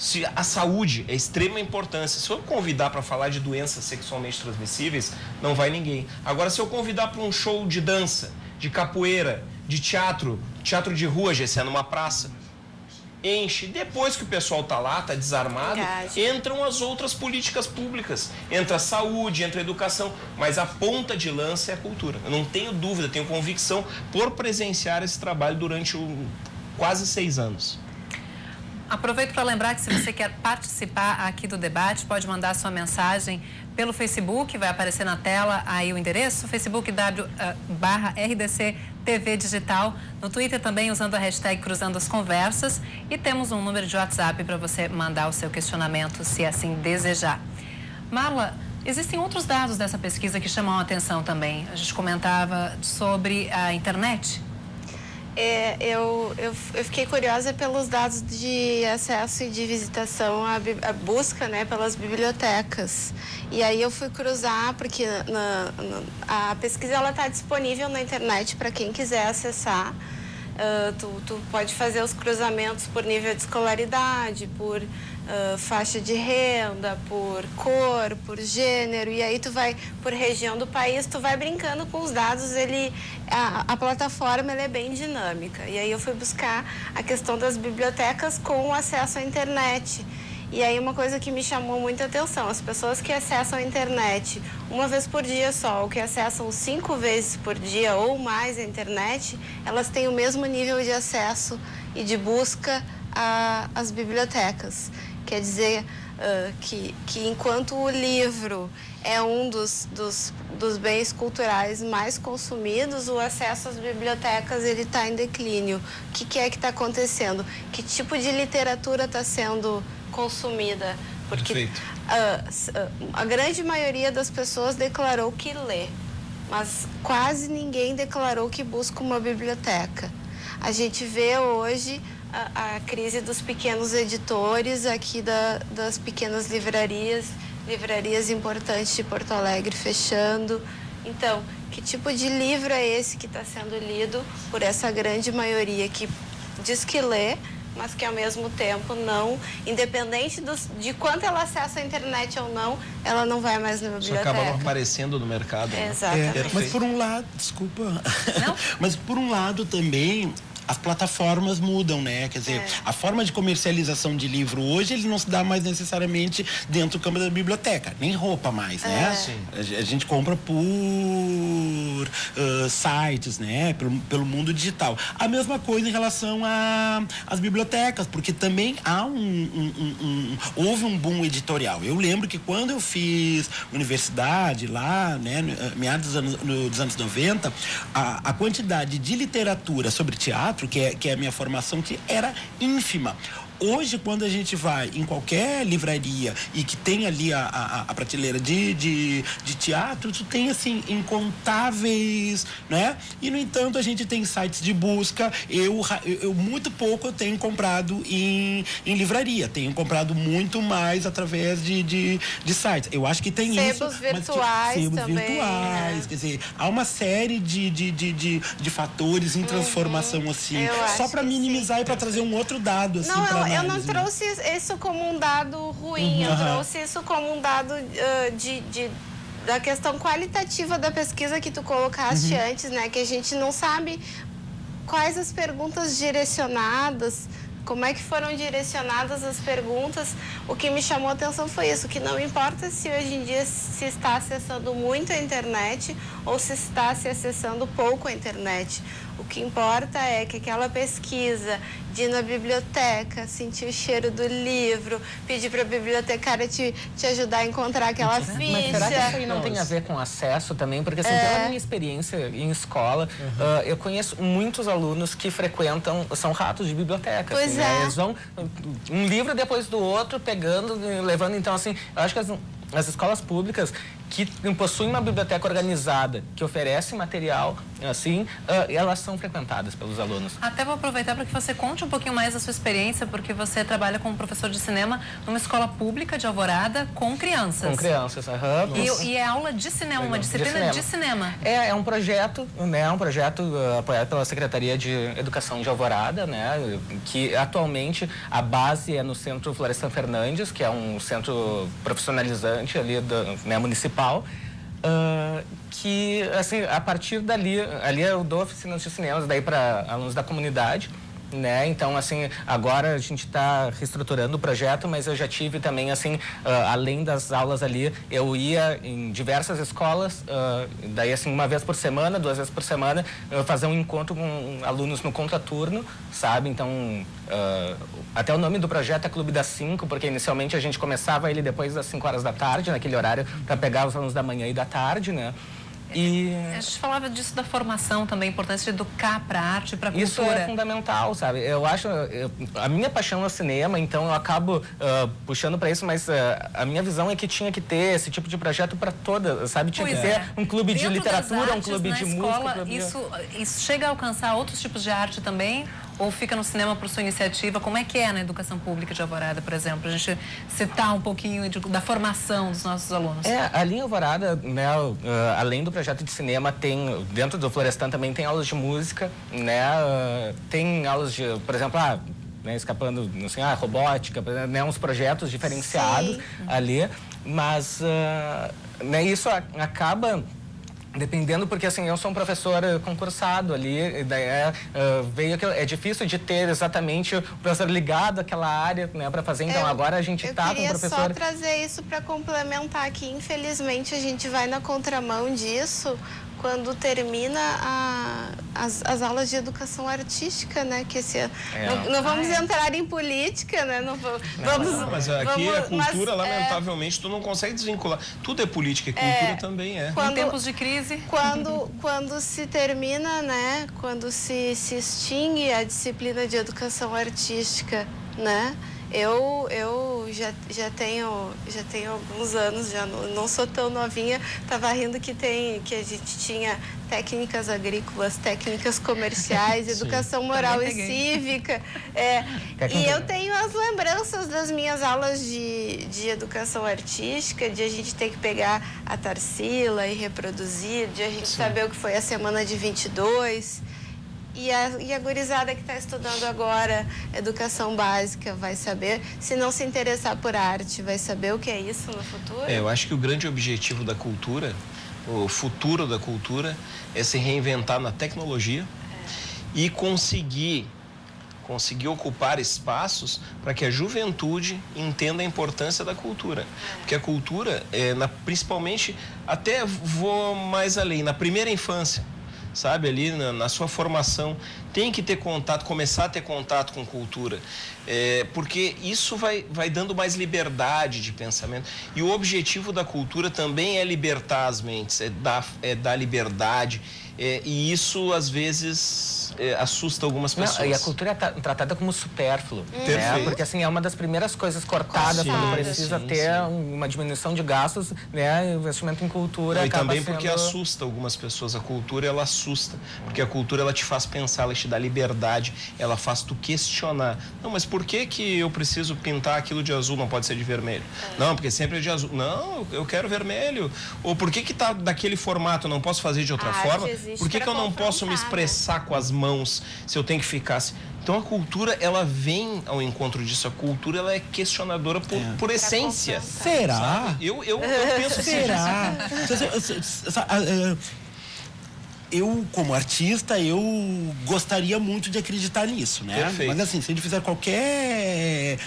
Se a saúde é extrema importância, se eu convidar para falar de doenças sexualmente transmissíveis, não vai ninguém. Agora, se eu convidar para um show de dança, de capoeira, de teatro de rua, Gessé, numa praça, enche. Depois que o pessoal está lá, está desarmado, entram as outras políticas públicas. Entra a saúde, entra a educação, mas a ponta de lança é a cultura. Eu não tenho dúvida, tenho convicção por presenciar esse trabalho durante quase 6 anos.
Aproveito para lembrar que se você quer participar aqui do debate, pode mandar sua mensagem pelo Facebook, vai aparecer na tela aí o endereço, Facebook /RDC TV Digital, no Twitter também usando a hashtag Cruzando as Conversas e temos um número de WhatsApp para você mandar o seu questionamento, se assim desejar. Marla, existem outros dados dessa pesquisa que chamam a atenção também. A gente comentava sobre a internet.
Eu fiquei curiosa pelos dados de acesso e de visitação à busca, né, pelas bibliotecas. E aí eu fui cruzar, porque a pesquisa está disponível na internet para quem quiser acessar. Tu pode fazer os cruzamentos por nível de escolaridade, por faixa de renda, por cor, por gênero, e aí tu vai por região do país, tu vai brincando com os dados, a plataforma ela é bem dinâmica. E aí eu fui buscar a questão das bibliotecas com acesso à internet. E aí uma coisa que me chamou muita atenção, as pessoas que acessam a internet uma vez por dia só, ou que acessam 5 vezes por dia ou mais a internet, elas têm o mesmo nível de acesso e de busca às bibliotecas. Quer dizer que enquanto o livro é um dos bens culturais mais consumidos, o acesso às bibliotecas ele está em declínio. O que é que está acontecendo? Que tipo de literatura está sendo consumida? Porque a grande maioria das pessoas declarou que lê, mas quase ninguém declarou que busca uma biblioteca. A gente vê hoje a crise dos pequenos editores aqui das pequenas livrarias importantes de Porto Alegre fechando. Então, que tipo de livro é esse que está sendo lido por essa grande maioria que diz que lê, mas que ao mesmo tempo não, independente de quanto ela acessa a internet ou não, ela não vai mais na biblioteca.
Isso acaba não aparecendo no mercado. Né?
Exatamente.
Mas por um lado, desculpa,
Não?
mas por um lado também as plataformas mudam, né? Quer dizer, a forma de comercialização de livro hoje, ele não se dá mais necessariamente dentro do campo da biblioteca, nem roupa mais, né?
Sim.
A gente compra por sites, né? Pelo mundo digital. A mesma coisa em relação às bibliotecas, porque também há houve um boom editorial. Eu lembro que quando eu fiz universidade lá, né, meados dos anos 90, a quantidade de literatura sobre teatro, que é a minha formação, que era ínfima. Hoje, quando a gente vai em qualquer livraria e que tem ali a prateleira de teatro, tu tem, assim, incontáveis, né? E, no entanto, a gente tem sites de busca. Eu muito pouco eu tenho comprado em livraria. Tenho comprado muito mais através de sites. Eu acho que tem
sebos
isso.
Virtuais
sebos
também,
virtuais,
né?
Quer dizer, há uma série de fatores em transformação, assim. Só para minimizar e para trazer um outro dado, assim,
não, eu não trouxe isso como um dado ruim, eu trouxe isso como um dado da questão qualitativa da pesquisa que tu colocaste antes, né? Que a gente não sabe quais as perguntas direcionadas, como é que foram direcionadas as perguntas. O que me chamou a atenção foi isso, que não importa se hoje em dia se está acessando muito a internet ou se está se acessando pouco a internet. O que importa é que aquela pesquisa de ir na biblioteca, sentir o cheiro do livro, pedir para a bibliotecária te ajudar a encontrar aquela ficha.
Mas será que isso aí não tem a ver com acesso também? Porque, assim, pela minha experiência em escola, eu conheço muitos alunos que são ratos de biblioteca.
Pois
assim, né?
é.
Eles vão um livro depois do outro, pegando, levando. Então, assim, eu acho que as escolas públicas que possuem uma biblioteca organizada, que oferece material, assim, elas são frequentadas pelos alunos.
Até vou aproveitar para que você conte um pouquinho mais da sua experiência, porque você trabalha como professor de cinema numa escola pública de Alvorada com crianças.
Com crianças,
E é aula de cinema, uma disciplina de cinema.
É um projeto, né? Um projeto apoiado pela Secretaria de Educação de Alvorada, né? Que atualmente a base é no Centro Florestan Fernandes, que é um centro profissionalizante ali municipal. Que, assim, a partir ali eu dou oficinas de cinemas daí para alunos da comunidade, né? Então, assim, agora a gente está reestruturando o projeto, mas eu já tive também, assim, além das aulas ali, eu ia em diversas escolas, daí, assim, uma vez por semana, 2 vezes por semana, fazer um encontro com alunos no contraturno, sabe? Então, até o nome do projeto é Clube das 5, porque inicialmente a gente começava ele depois das 5 horas da tarde, naquele horário, para pegar os alunos da manhã e da tarde, né? E
a gente falava disso da formação também, a importância de educar para a arte e para a cultura.
isso é fundamental, sabe? Eu acho, a minha paixão é o cinema, então eu acabo puxando para isso, mas a minha visão é que tinha que ter esse tipo de projeto para toda, sabe? Tinha que ter um clube de literatura, um clube de música.
Isso chega a alcançar outros tipos de arte também? Ou fica no cinema por sua iniciativa? Como é que é na educação pública de Alvorada, por exemplo? A gente citar um pouquinho da formação dos nossos alunos.
Ali em Alvorada, né, além do projeto de cinema, tem, dentro do Florestan também tem aulas de música, né, tem aulas de, por exemplo, né, escapando, assim, robótica, né, uns projetos diferenciados ali, mas né, isso acaba dependendo, porque assim, eu sou um professor concursado ali, daí veio que é difícil de ter exatamente o professor ligado àquela área, né, para fazer. Então agora a gente tá com o professor.
Eu queria só trazer isso para complementar aqui. Infelizmente a gente vai na contramão disso quando termina as aulas de educação artística, né? Que não vamos entrar em política, né?
Mas aqui a cultura, lamentavelmente, tu não consegue desvincular. Tudo é política e cultura também é.
Em tempos de crise.
Quando se termina, né? Quando se extingue a disciplina de educação artística, né? Eu já tenho alguns anos, já não sou tão novinha, estava rindo que a gente tinha técnicas agrícolas, técnicas comerciais, educação moral e cívica. E eu tenho as lembranças das minhas aulas de educação artística, de a gente ter que pegar a Tarsila e reproduzir, de a gente saber o que foi a semana de 22. E a gurizada que está estudando agora educação básica vai saber, se não se interessar por arte, vai saber o que é isso no futuro?
Eu acho que o grande objetivo da cultura, o futuro da cultura, é se reinventar na tecnologia e conseguir ocupar espaços para que a juventude entenda a importância da cultura. Porque a cultura, principalmente, até vou mais além, na primeira infância, sabe, ali na sua formação, tem que ter contato, começar a ter contato com cultura, porque isso vai dando mais liberdade de pensamento. E o objetivo da cultura também é libertar as mentes, é dar liberdade, e isso às vezes assusta algumas pessoas.
E a cultura é tratada como supérfluo,
né?
Porque assim, é uma das primeiras coisas cortadas quando precisa ter uma diminuição de gastos, né? Investimento em cultura.
E também porque assusta algumas pessoas. A cultura, ela assusta, porque a cultura, ela te faz pensar, ela te dá liberdade, ela faz tu questionar. Não, mas por que eu preciso pintar aquilo de azul, não pode ser de vermelho? Não, porque sempre é de azul. Não, eu quero vermelho. Ou por que tá daquele formato, não posso fazer de outra forma? Por que eu não posso me expressar com as mãos se eu tenho que ficar assim? Então a cultura, ela vem ao encontro disso. A cultura, ela é questionadora por essência.
Será?
Eu penso assim.
Será? Eu, como artista, eu gostaria muito de acreditar nisso, né?
Perfeito.
Mas assim, se a gente fizer qualquer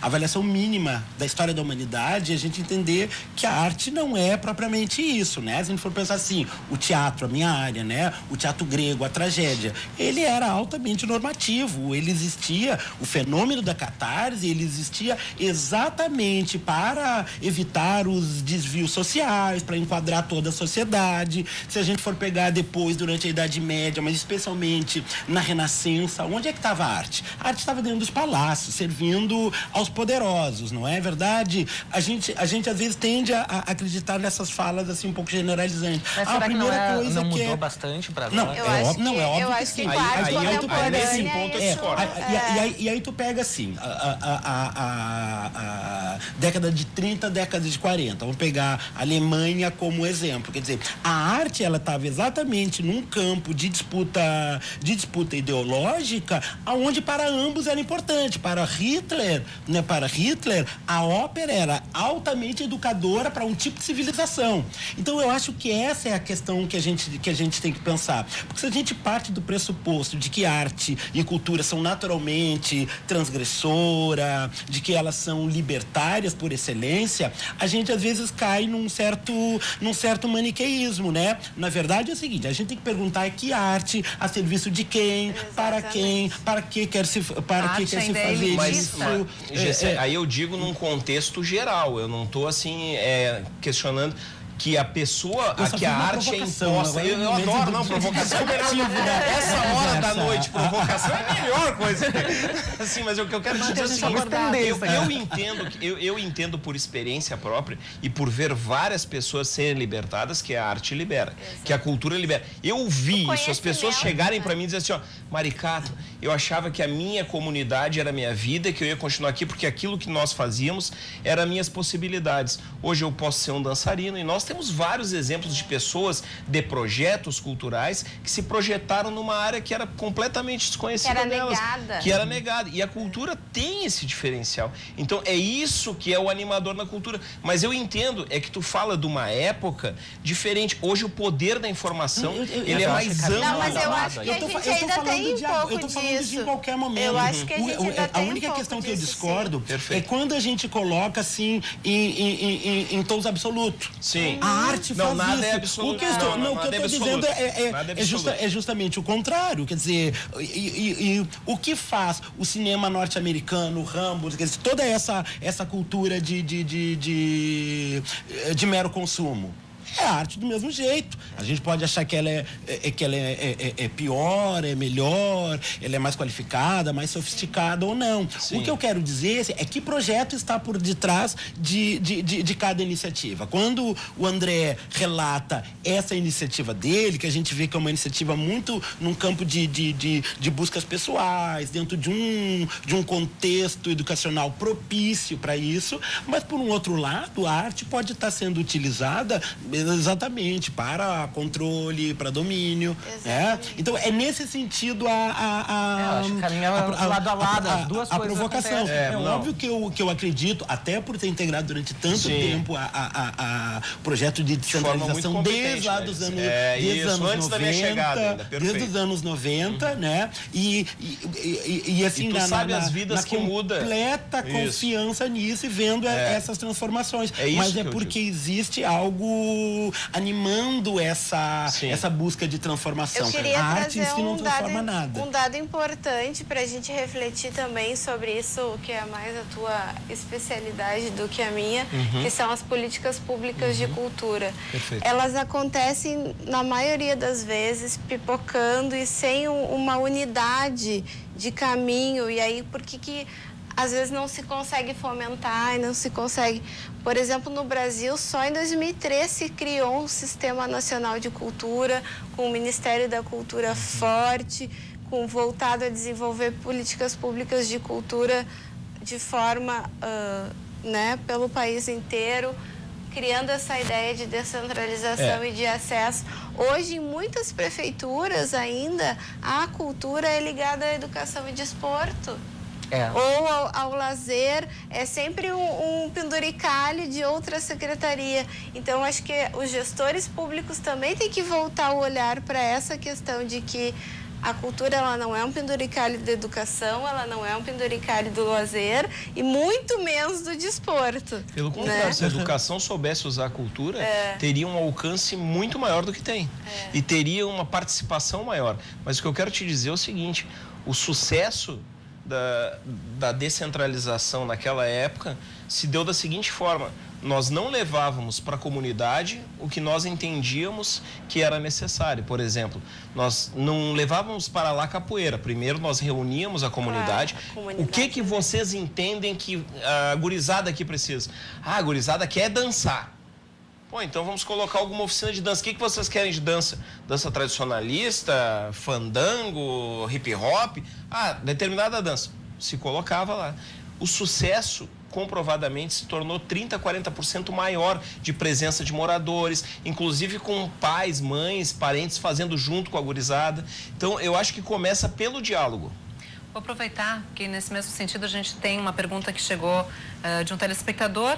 avaliação mínima da história da humanidade, a gente entender que a arte não é propriamente isso, né? Se a gente for pensar assim, o teatro, a minha área, né? O teatro grego, a tragédia, ele era altamente normativo, ele existia, o fenômeno da catarse, ele existia exatamente para evitar os desvios sociais, para enquadrar toda a sociedade. Se a gente for pegar depois, durante a Idade Média, mas especialmente na Renascença, onde é que estava a arte? A arte estava dentro dos palácios, servindo aos poderosos, não é verdade? A gente às vezes tende a acreditar nessas falas assim um pouco generalizantes.
Mas será que não mudou bastante para agora?
Não, é óbvio que sim.
Aí nesse ponto eu discordo.
E aí tu pega assim, a década de 30, década de 40. Vamos pegar a Alemanha como exemplo. Quer dizer, a arte, ela estava exatamente num campo de disputa ideológica, aonde para ambos era importante. Para Hitler, a ópera era altamente educadora para um tipo de civilização. Então eu acho que essa é a questão que a gente tem que pensar. Porque se a gente parte do pressuposto de que arte e cultura são naturalmente transgressora, de que elas são libertárias por excelência, a gente às vezes cai num certo maniqueísmo, né? Na verdade é o seguinte, a gente tem que perguntar que arte a serviço de quem,
exatamente,
para que quer se fazer isso.
Aí eu digo num contexto geral, eu não estou assim questionando que a pessoa,
Eu só
que a
fiz uma
arte é
provocação,
imposta.
agora
Eu adoro, não, provocação é melhor. Essa hora da noite, provocação é a melhor coisa. Assim, mas o que eu quero te dizer é o seguinte, eu entendo por experiência própria e por ver várias pessoas serem libertadas que a arte libera, que a cultura libera. Eu vi isso, as pessoas chegarem para mim e dizer assim, ó, Maricato, eu achava que a minha comunidade era a minha vida, que eu ia continuar aqui porque aquilo que nós fazíamos eram minhas possibilidades. Hoje eu posso ser um dançarino e nós temos vários exemplos de pessoas, de projetos culturais que se projetaram numa área que era completamente desconhecida delas. Que era negada. E a cultura tem esse diferencial. Então é isso que é o animador na cultura. Mas eu entendo, é que tu fala de uma época diferente. Hoje o poder da informação, ele é mais amplo.
Não, mas eu acho que a gente ainda tem um pouco
eu tô falando disso em qualquer momento.
Eu acho que a gente ainda tem
a única questão que eu discordo
é
quando a gente coloca assim em tons absolutos.
Sim.
A arte faz
nada
isso.
É absoluto.
O que eu estou dizendo é justamente o contrário. Quer dizer, o que faz o cinema norte-americano, o Rambo, quer dizer, toda essa cultura de mero consumo? É arte do mesmo jeito. A gente pode achar que ela é pior, é melhor, ela é mais qualificada, mais sofisticada ou não. Sim. O que eu quero dizer é que projeto está por detrás de cada iniciativa. Quando o André relata essa iniciativa dele, que a gente vê que é uma iniciativa muito num campo de buscas pessoais, dentro de um contexto educacional propício para isso, mas por um outro lado, a arte pode estar sendo utilizada exatamente para controle, para domínio, né? Então é nesse sentido
acho que caminhava lado a lado, as duas coisas
provocação. Óbvio que eu acredito, até por ter integrado durante tanto tempo o projeto de descentralização desde lá dos anos,
antes da minha chegada ainda,
desde os anos 90, né? E assim,
tu sabe as vidas que muda.
Completa confiança nisso e vendo essas transformações. Mas é porque existe algo animando essa busca de transformação.
Eu queria
a arte em si não transforma
nada. Um dado importante para a gente refletir também sobre isso, que é mais a tua especialidade do que a minha, que são as políticas públicas de cultura.
Perfeito.
Elas acontecem, na maioria das vezes, pipocando e sem uma unidade de caminho. E aí, por que às vezes não se consegue fomentar e não se consegue... Por exemplo, no Brasil, só em 2003 se criou um Sistema Nacional de Cultura, com o Ministério da Cultura forte, voltado a desenvolver políticas públicas de cultura de forma, pelo país inteiro, criando essa ideia de descentralização e de acesso. Hoje, em muitas prefeituras ainda, a cultura é ligada à educação e desporto. Ou ao lazer, é sempre um penduricalho de outra secretaria. Então, acho que os gestores públicos também têm que voltar o olhar para essa questão de que a cultura ela não é um penduricalho da educação, ela não é um penduricalho do lazer e muito menos do desporto.
Pelo contrário, se a educação soubesse usar a cultura, teria um alcance muito maior do que tem. E teria uma participação maior. Mas o que eu quero te dizer é o seguinte, o sucesso da descentralização naquela época se deu da seguinte forma: nós não levávamos para a comunidade o que nós entendíamos que era necessário. Por exemplo, nós não levávamos para lá capoeira. Primeiro nós reuníamos a comunidade. O que vocês entendem que a gurizada aqui precisa? A gurizada quer dançar. Pô, então vamos colocar alguma oficina de dança. O que vocês querem de dança? Dança tradicionalista, fandango, hip hop? Determinada dança. Se colocava lá. O sucesso, comprovadamente, se tornou 30%, 40% maior de presença de moradores, inclusive com pais, mães, parentes fazendo junto com a gurizada. Então, eu acho que começa pelo diálogo.
Vou aproveitar que, nesse mesmo sentido, a gente tem uma pergunta que chegou de um telespectador,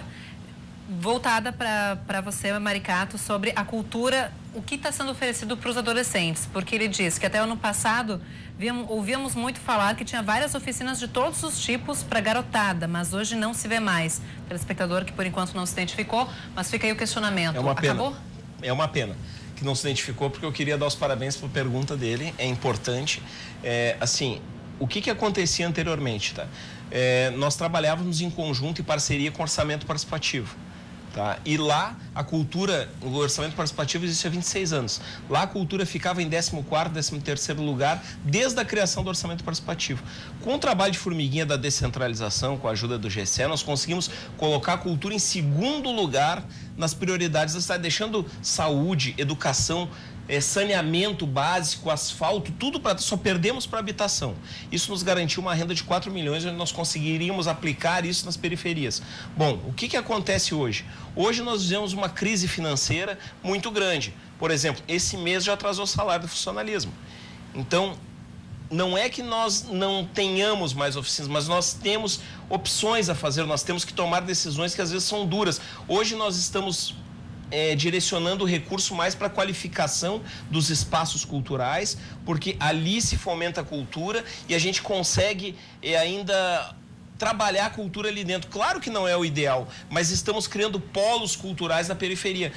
voltada para você, Maricato, sobre a cultura, o que está sendo oferecido para os adolescentes, porque ele diz que até ano passado ouvíamos muito falar que tinha várias oficinas de todos os tipos para garotada, mas hoje não se vê mais. Telespectador que por enquanto não se identificou, mas fica aí o questionamento.
É uma pena.
Acabou?
É uma pena que não se identificou, porque eu queria dar os parabéns pela pergunta dele, é importante. O que acontecia anteriormente, tá? Nós trabalhávamos em conjunto e parceria com orçamento participativo. Tá? E lá a cultura, o orçamento participativo existe há 26 anos. Lá a cultura ficava em 14º, 13º lugar desde a criação do orçamento participativo. Com o trabalho de formiguinha da descentralização, com a ajuda do GCE, nós conseguimos colocar a cultura em 2º lugar nas prioridades da cidade, deixando saúde, educação, saneamento básico, asfalto, tudo só perdemos para habitação. Isso nos garantiu uma renda de 4 milhões, onde nós conseguiríamos aplicar isso nas periferias. Bom, o que acontece hoje? Hoje nós vivemos uma crise financeira muito grande. Por exemplo, esse mês já atrasou o salário do funcionalismo. Então, não é que nós não tenhamos mais oficinas, mas nós temos opções a fazer, nós temos que tomar decisões que às vezes são duras. Hoje nós estamos direcionando o recurso mais para a qualificação dos espaços culturais, porque ali se fomenta a cultura e a gente consegue ainda trabalhar a cultura ali dentro. Claro que não é o ideal, mas estamos criando polos culturais na periferia.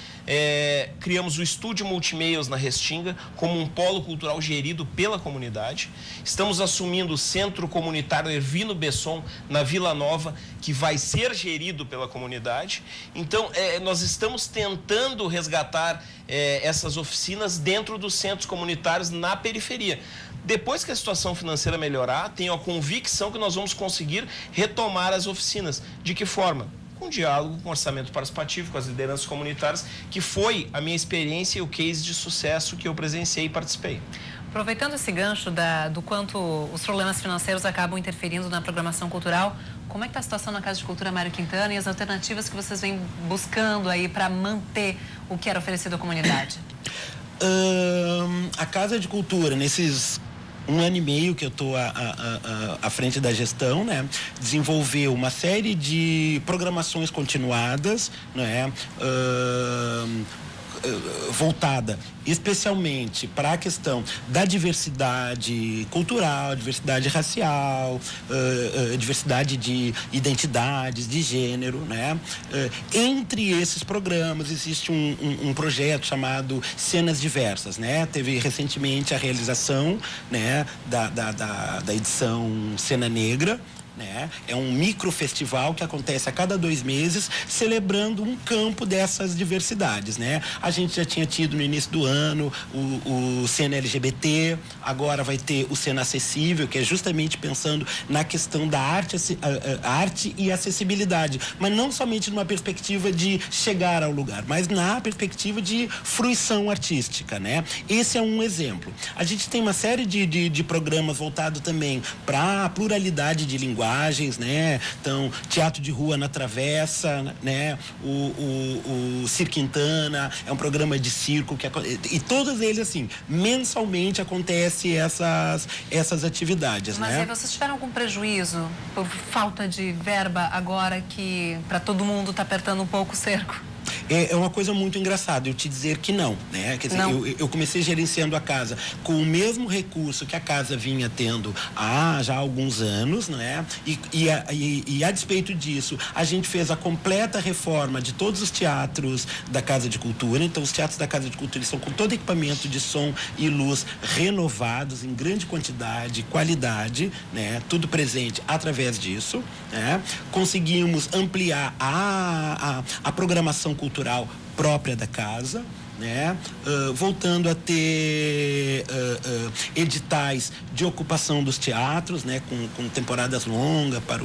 Criamos o Estúdio Multimeios na Restinga como um polo cultural gerido pela comunidade. Estamos assumindo o Centro Comunitário Ervino Besson na Vila Nova, que vai ser gerido pela comunidade. Então, nós estamos tentando resgatar essas oficinas dentro dos centros comunitários na periferia. Depois que a situação financeira melhorar, tenho a convicção que nós vamos conseguir retomar as oficinas. De que forma? Com diálogo, com orçamento participativo, com as lideranças comunitárias, que foi a minha experiência e o case de sucesso que eu presenciei e participei.
Aproveitando esse gancho do quanto os problemas financeiros acabam interferindo na programação cultural, como é que está a situação na Casa de Cultura Mário Quintana e as alternativas que vocês vêm buscando aí para manter o que era oferecido à comunidade?
A Casa de Cultura, nesses 1 ano e meio que eu estou à frente da gestão, né, desenvolveu uma série de programações continuadas, né, voltada especialmente para a questão da diversidade cultural, diversidade racial, diversidade de identidades, de gênero, né? Entre esses programas existe um projeto chamado Cenas Diversas, né? Teve recentemente a realização, né, da edição Cena Negra, né? É um microfestival que acontece a cada 2 meses, celebrando um campo dessas diversidades, né? A gente já tinha tido no início do ano o Cena LGBT, agora vai ter o Cena Acessível, que é justamente pensando na questão da arte e acessibilidade, mas não somente numa perspectiva de chegar ao lugar, mas na perspectiva de fruição artística, né? Esse é um exemplo. A gente tem uma série de programas voltados também para a pluralidade de linguagens, né? Então, Teatro de Rua na Travessa, né? O Cirquintana é um programa de circo e todos eles, assim, mensalmente acontece essas atividades,
mas
né?
Mas vocês tiveram algum prejuízo por falta de verba agora que para todo mundo está apertando um pouco o cerco?
É uma coisa muito engraçada eu te dizer que não, né? Quer dizer, eu comecei gerenciando a casa com o mesmo recurso que a casa vinha tendo há já alguns anos, né? E a despeito disso, a gente fez a completa reforma de todos os teatros da Casa de Cultura. Então, os teatros da Casa de Cultura são com todo equipamento de som e luz renovados em grande quantidade, qualidade, né? Tudo presente através disso, né? Conseguimos ampliar a programação cultural própria da casa, né? Voltando a ter editais de ocupação dos teatros, né? Com temporadas longas para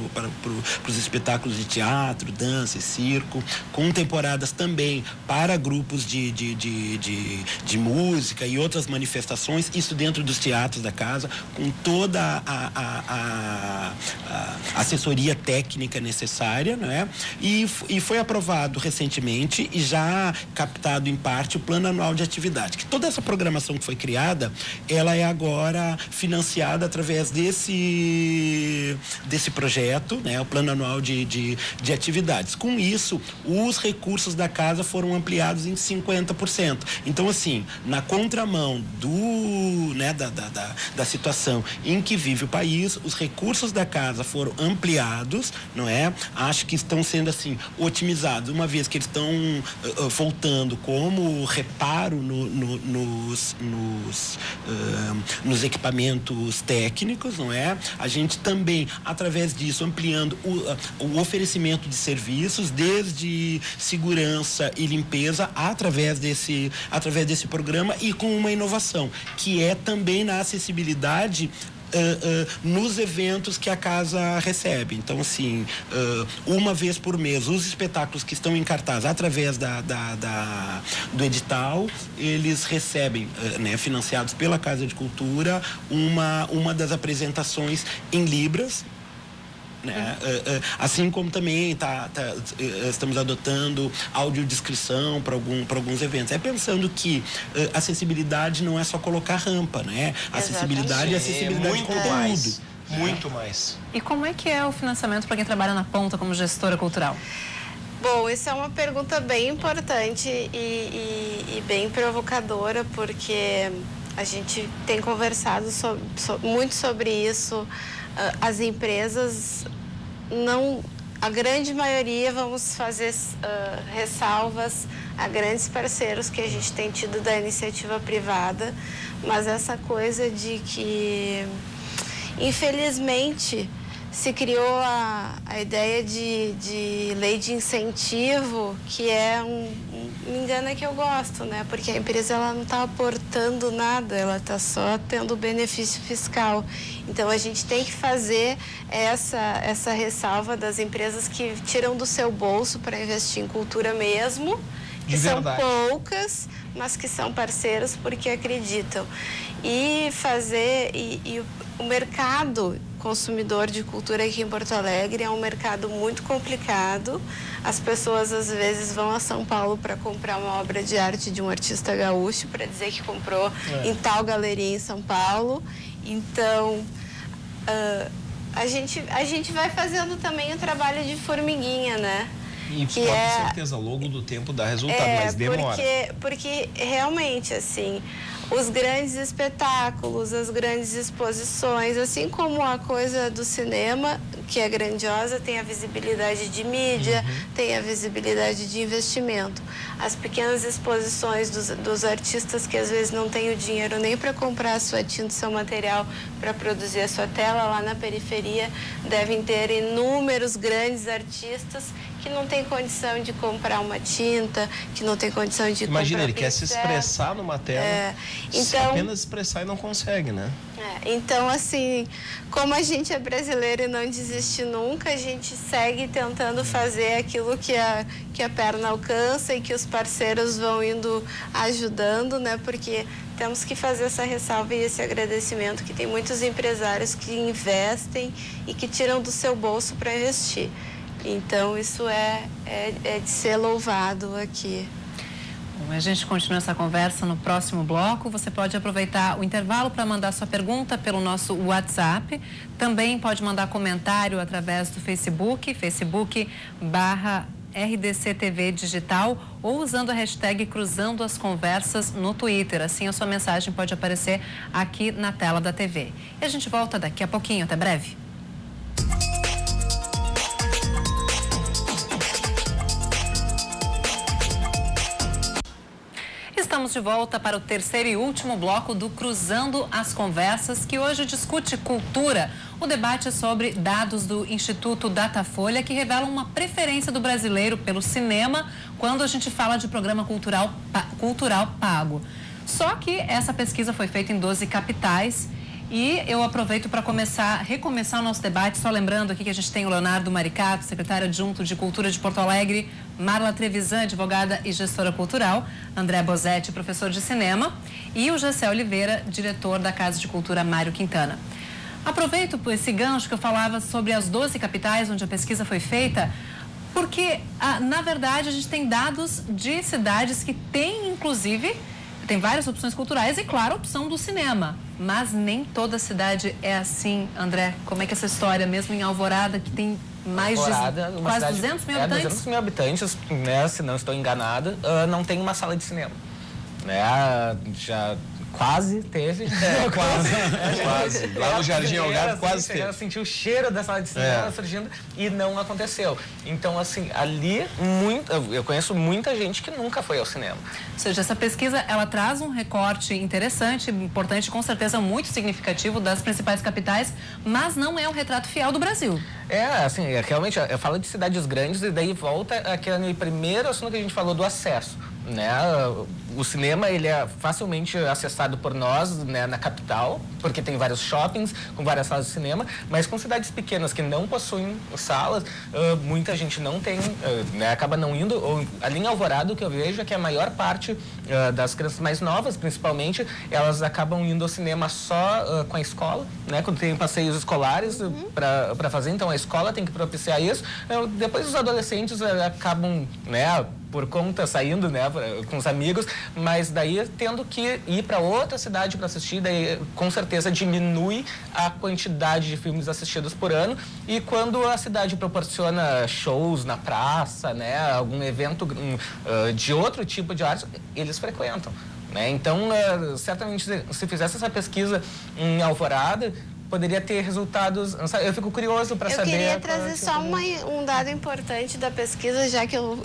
os espetáculos de teatro, dança e circo, com temporadas também para grupos de música e outras manifestações, isso dentro dos teatros da casa, com toda a assessoria técnica necessária, né? E foi aprovado recentemente e já captado em parte o Plano Anual de Atividade, que toda essa programação que foi criada, ela é agora financiada através desse projeto, né? O Plano Anual de Atividades. Com isso, os recursos da casa foram ampliados em 50%. Então, assim, na contramão da situação em que vive o país, os recursos da casa foram ampliados, não é? Acho que estão sendo, assim, otimizados, uma vez que eles estão voltando como reparo nos equipamentos técnicos, não é? A gente também, através disso, ampliando o oferecimento de serviços, desde segurança e limpeza, através desse programa, e com uma inovação, que é também na acessibilidade nos eventos que a casa recebe. Então, assim, uma vez por mês, os espetáculos que estão em cartaz através do edital, eles recebem, né, financiados pela Casa de Cultura, uma das apresentações em Libras, né? Assim como também estamos adotando audiodescrição para alguns eventos. É pensando que acessibilidade não é só colocar rampa, né? Acessibilidade é acessibilidade de conteúdo.
Muito mais.
E como é que é o financiamento para quem trabalha na ponta como gestora cultural?
Bom, isso é uma pergunta bem importante e bem provocadora, porque a gente tem conversado muito sobre isso. As empresas a grande maioria, vamos fazer ressalvas a grandes parceiros que a gente tem tido da iniciativa privada, mas essa coisa de que, infelizmente, se criou a ideia de lei de incentivo, que é me engana que eu gosto, né? Porque a empresa ela não está aportando nada, ela está só tendo benefício fiscal. Então a gente tem que fazer essa ressalva das empresas que tiram do seu bolso para investir em cultura mesmo, que são poucas, mas que são parceiros porque acreditam. E o mercado consumidor de cultura aqui em Porto Alegre é um mercado muito complicado. As pessoas às vezes vão a São Paulo para comprar uma obra de arte de um artista gaúcho para dizer que comprou em tal galeria em São Paulo. Então a gente vai fazendo também o trabalho de formiguinha, né?
E com certeza, ao longo do tempo dá resultado, mas demora.
Porque realmente, assim, os grandes espetáculos, as grandes exposições, assim como a coisa do cinema, que é grandiosa, tem a visibilidade de mídia, tem a visibilidade de investimento. As pequenas exposições dos artistas que às vezes não têm o dinheiro nem para comprar a sua tinta, seu material para produzir a sua tela, lá na periferia devem ter inúmeros grandes artistas que não tem condição de comprar uma tinta, que não tem condição de
Imagina,
comprar
ele quer se expressar numa tela, apenas expressar e não consegue, né?
Então, assim, como a gente é brasileiro e não desiste nunca, a gente segue tentando fazer aquilo que a perna alcança e que os parceiros vão indo ajudando, né? Porque temos que fazer essa ressalva e esse agradecimento, que tem muitos empresários que investem e que tiram do seu bolso para investir. Então, isso é de ser louvado aqui.
Bom, a gente continua essa conversa no próximo bloco. Você pode aproveitar o intervalo para mandar sua pergunta pelo nosso WhatsApp. Também pode mandar comentário através do Facebook.com/RDC TV Digital, ou usando a hashtag Cruzando as Conversas no Twitter. Assim, a sua mensagem pode aparecer aqui na tela da TV. E a gente volta daqui a pouquinho. Até breve. Estamos de volta para o terceiro e último bloco do Cruzando as Conversas, que hoje discute cultura. O debate é sobre dados do Instituto Datafolha, que revelam uma preferência do brasileiro pelo cinema quando a gente fala de programa cultural pago. Só que essa pesquisa foi feita em 12 capitais. E eu aproveito para recomeçar o nosso debate, só lembrando aqui que a gente tem o Leonardo Maricato, secretário adjunto de Cultura de Porto Alegre, Marla Trevisan, advogada e gestora cultural, André Bosetti, professor de cinema, e o Gessé Oliveira, diretor da Casa de Cultura Mário Quintana. Aproveito por esse gancho que eu falava sobre as 12 capitais onde a pesquisa foi feita, porque, na verdade, a gente tem dados de cidades que têm, inclusive, tem várias opções culturais e, claro, a opção do cinema. Mas nem toda cidade é assim, André. Como é que é essa história, mesmo em Alvorada, que tem mais de quase 200 mil habitantes?
200 mil habitantes, né, se não estou enganada, não tem uma sala de cinema. né? Já quase teve.
Quase. Lá no Jardim Algarve quase teve.
Já sentiu o cheiro da sala de cinema surgindo e não aconteceu. Então, assim, ali, eu conheço muita gente que nunca foi ao cinema.
Ou seja, essa pesquisa, ela traz um recorte interessante, importante, com certeza muito significativo das principais capitais, mas não é um retrato fiel do Brasil.
Assim, realmente, eu falo de cidades grandes e daí volta aquele primeiro assunto que a gente falou do acesso, né? O cinema, ele é facilmente acessado por nós, né, na capital, porque tem vários shoppings com várias salas de cinema, mas com cidades pequenas que não possuem salas, muita gente não tem, né, acaba não indo. Ali em Alvorada, o que eu vejo é que a maior parte das crianças mais novas, principalmente, elas acabam indo ao cinema só com a escola, né, quando tem passeios escolares para fazer, então a escola tem que propiciar isso. Depois os adolescentes acabam, né, por conta, saindo, né, com os amigos, mas daí tendo que ir para outra cidade para assistir, daí com certeza diminui a quantidade de filmes assistidos por ano. E quando a cidade proporciona shows na praça, né, algum evento de outro tipo de arte, eles frequentam, né? Então, certamente, se fizesse essa pesquisa em Alvorada, poderia ter resultados. Eu fico curioso para saber.
Eu queria trazer só um dado importante da pesquisa, já que eu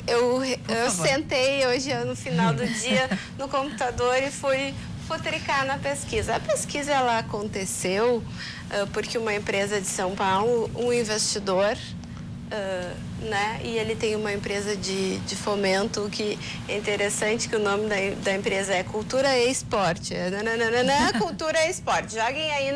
sentei hoje no final do dia no computador e fui futricar na pesquisa. A pesquisa, ela aconteceu porque uma empresa de São Paulo, um investidor, né? E ele tem uma empresa de fomento que é interessante, que o nome da empresa é Cultura e Esporte. Cultura e Esporte. Joguem aí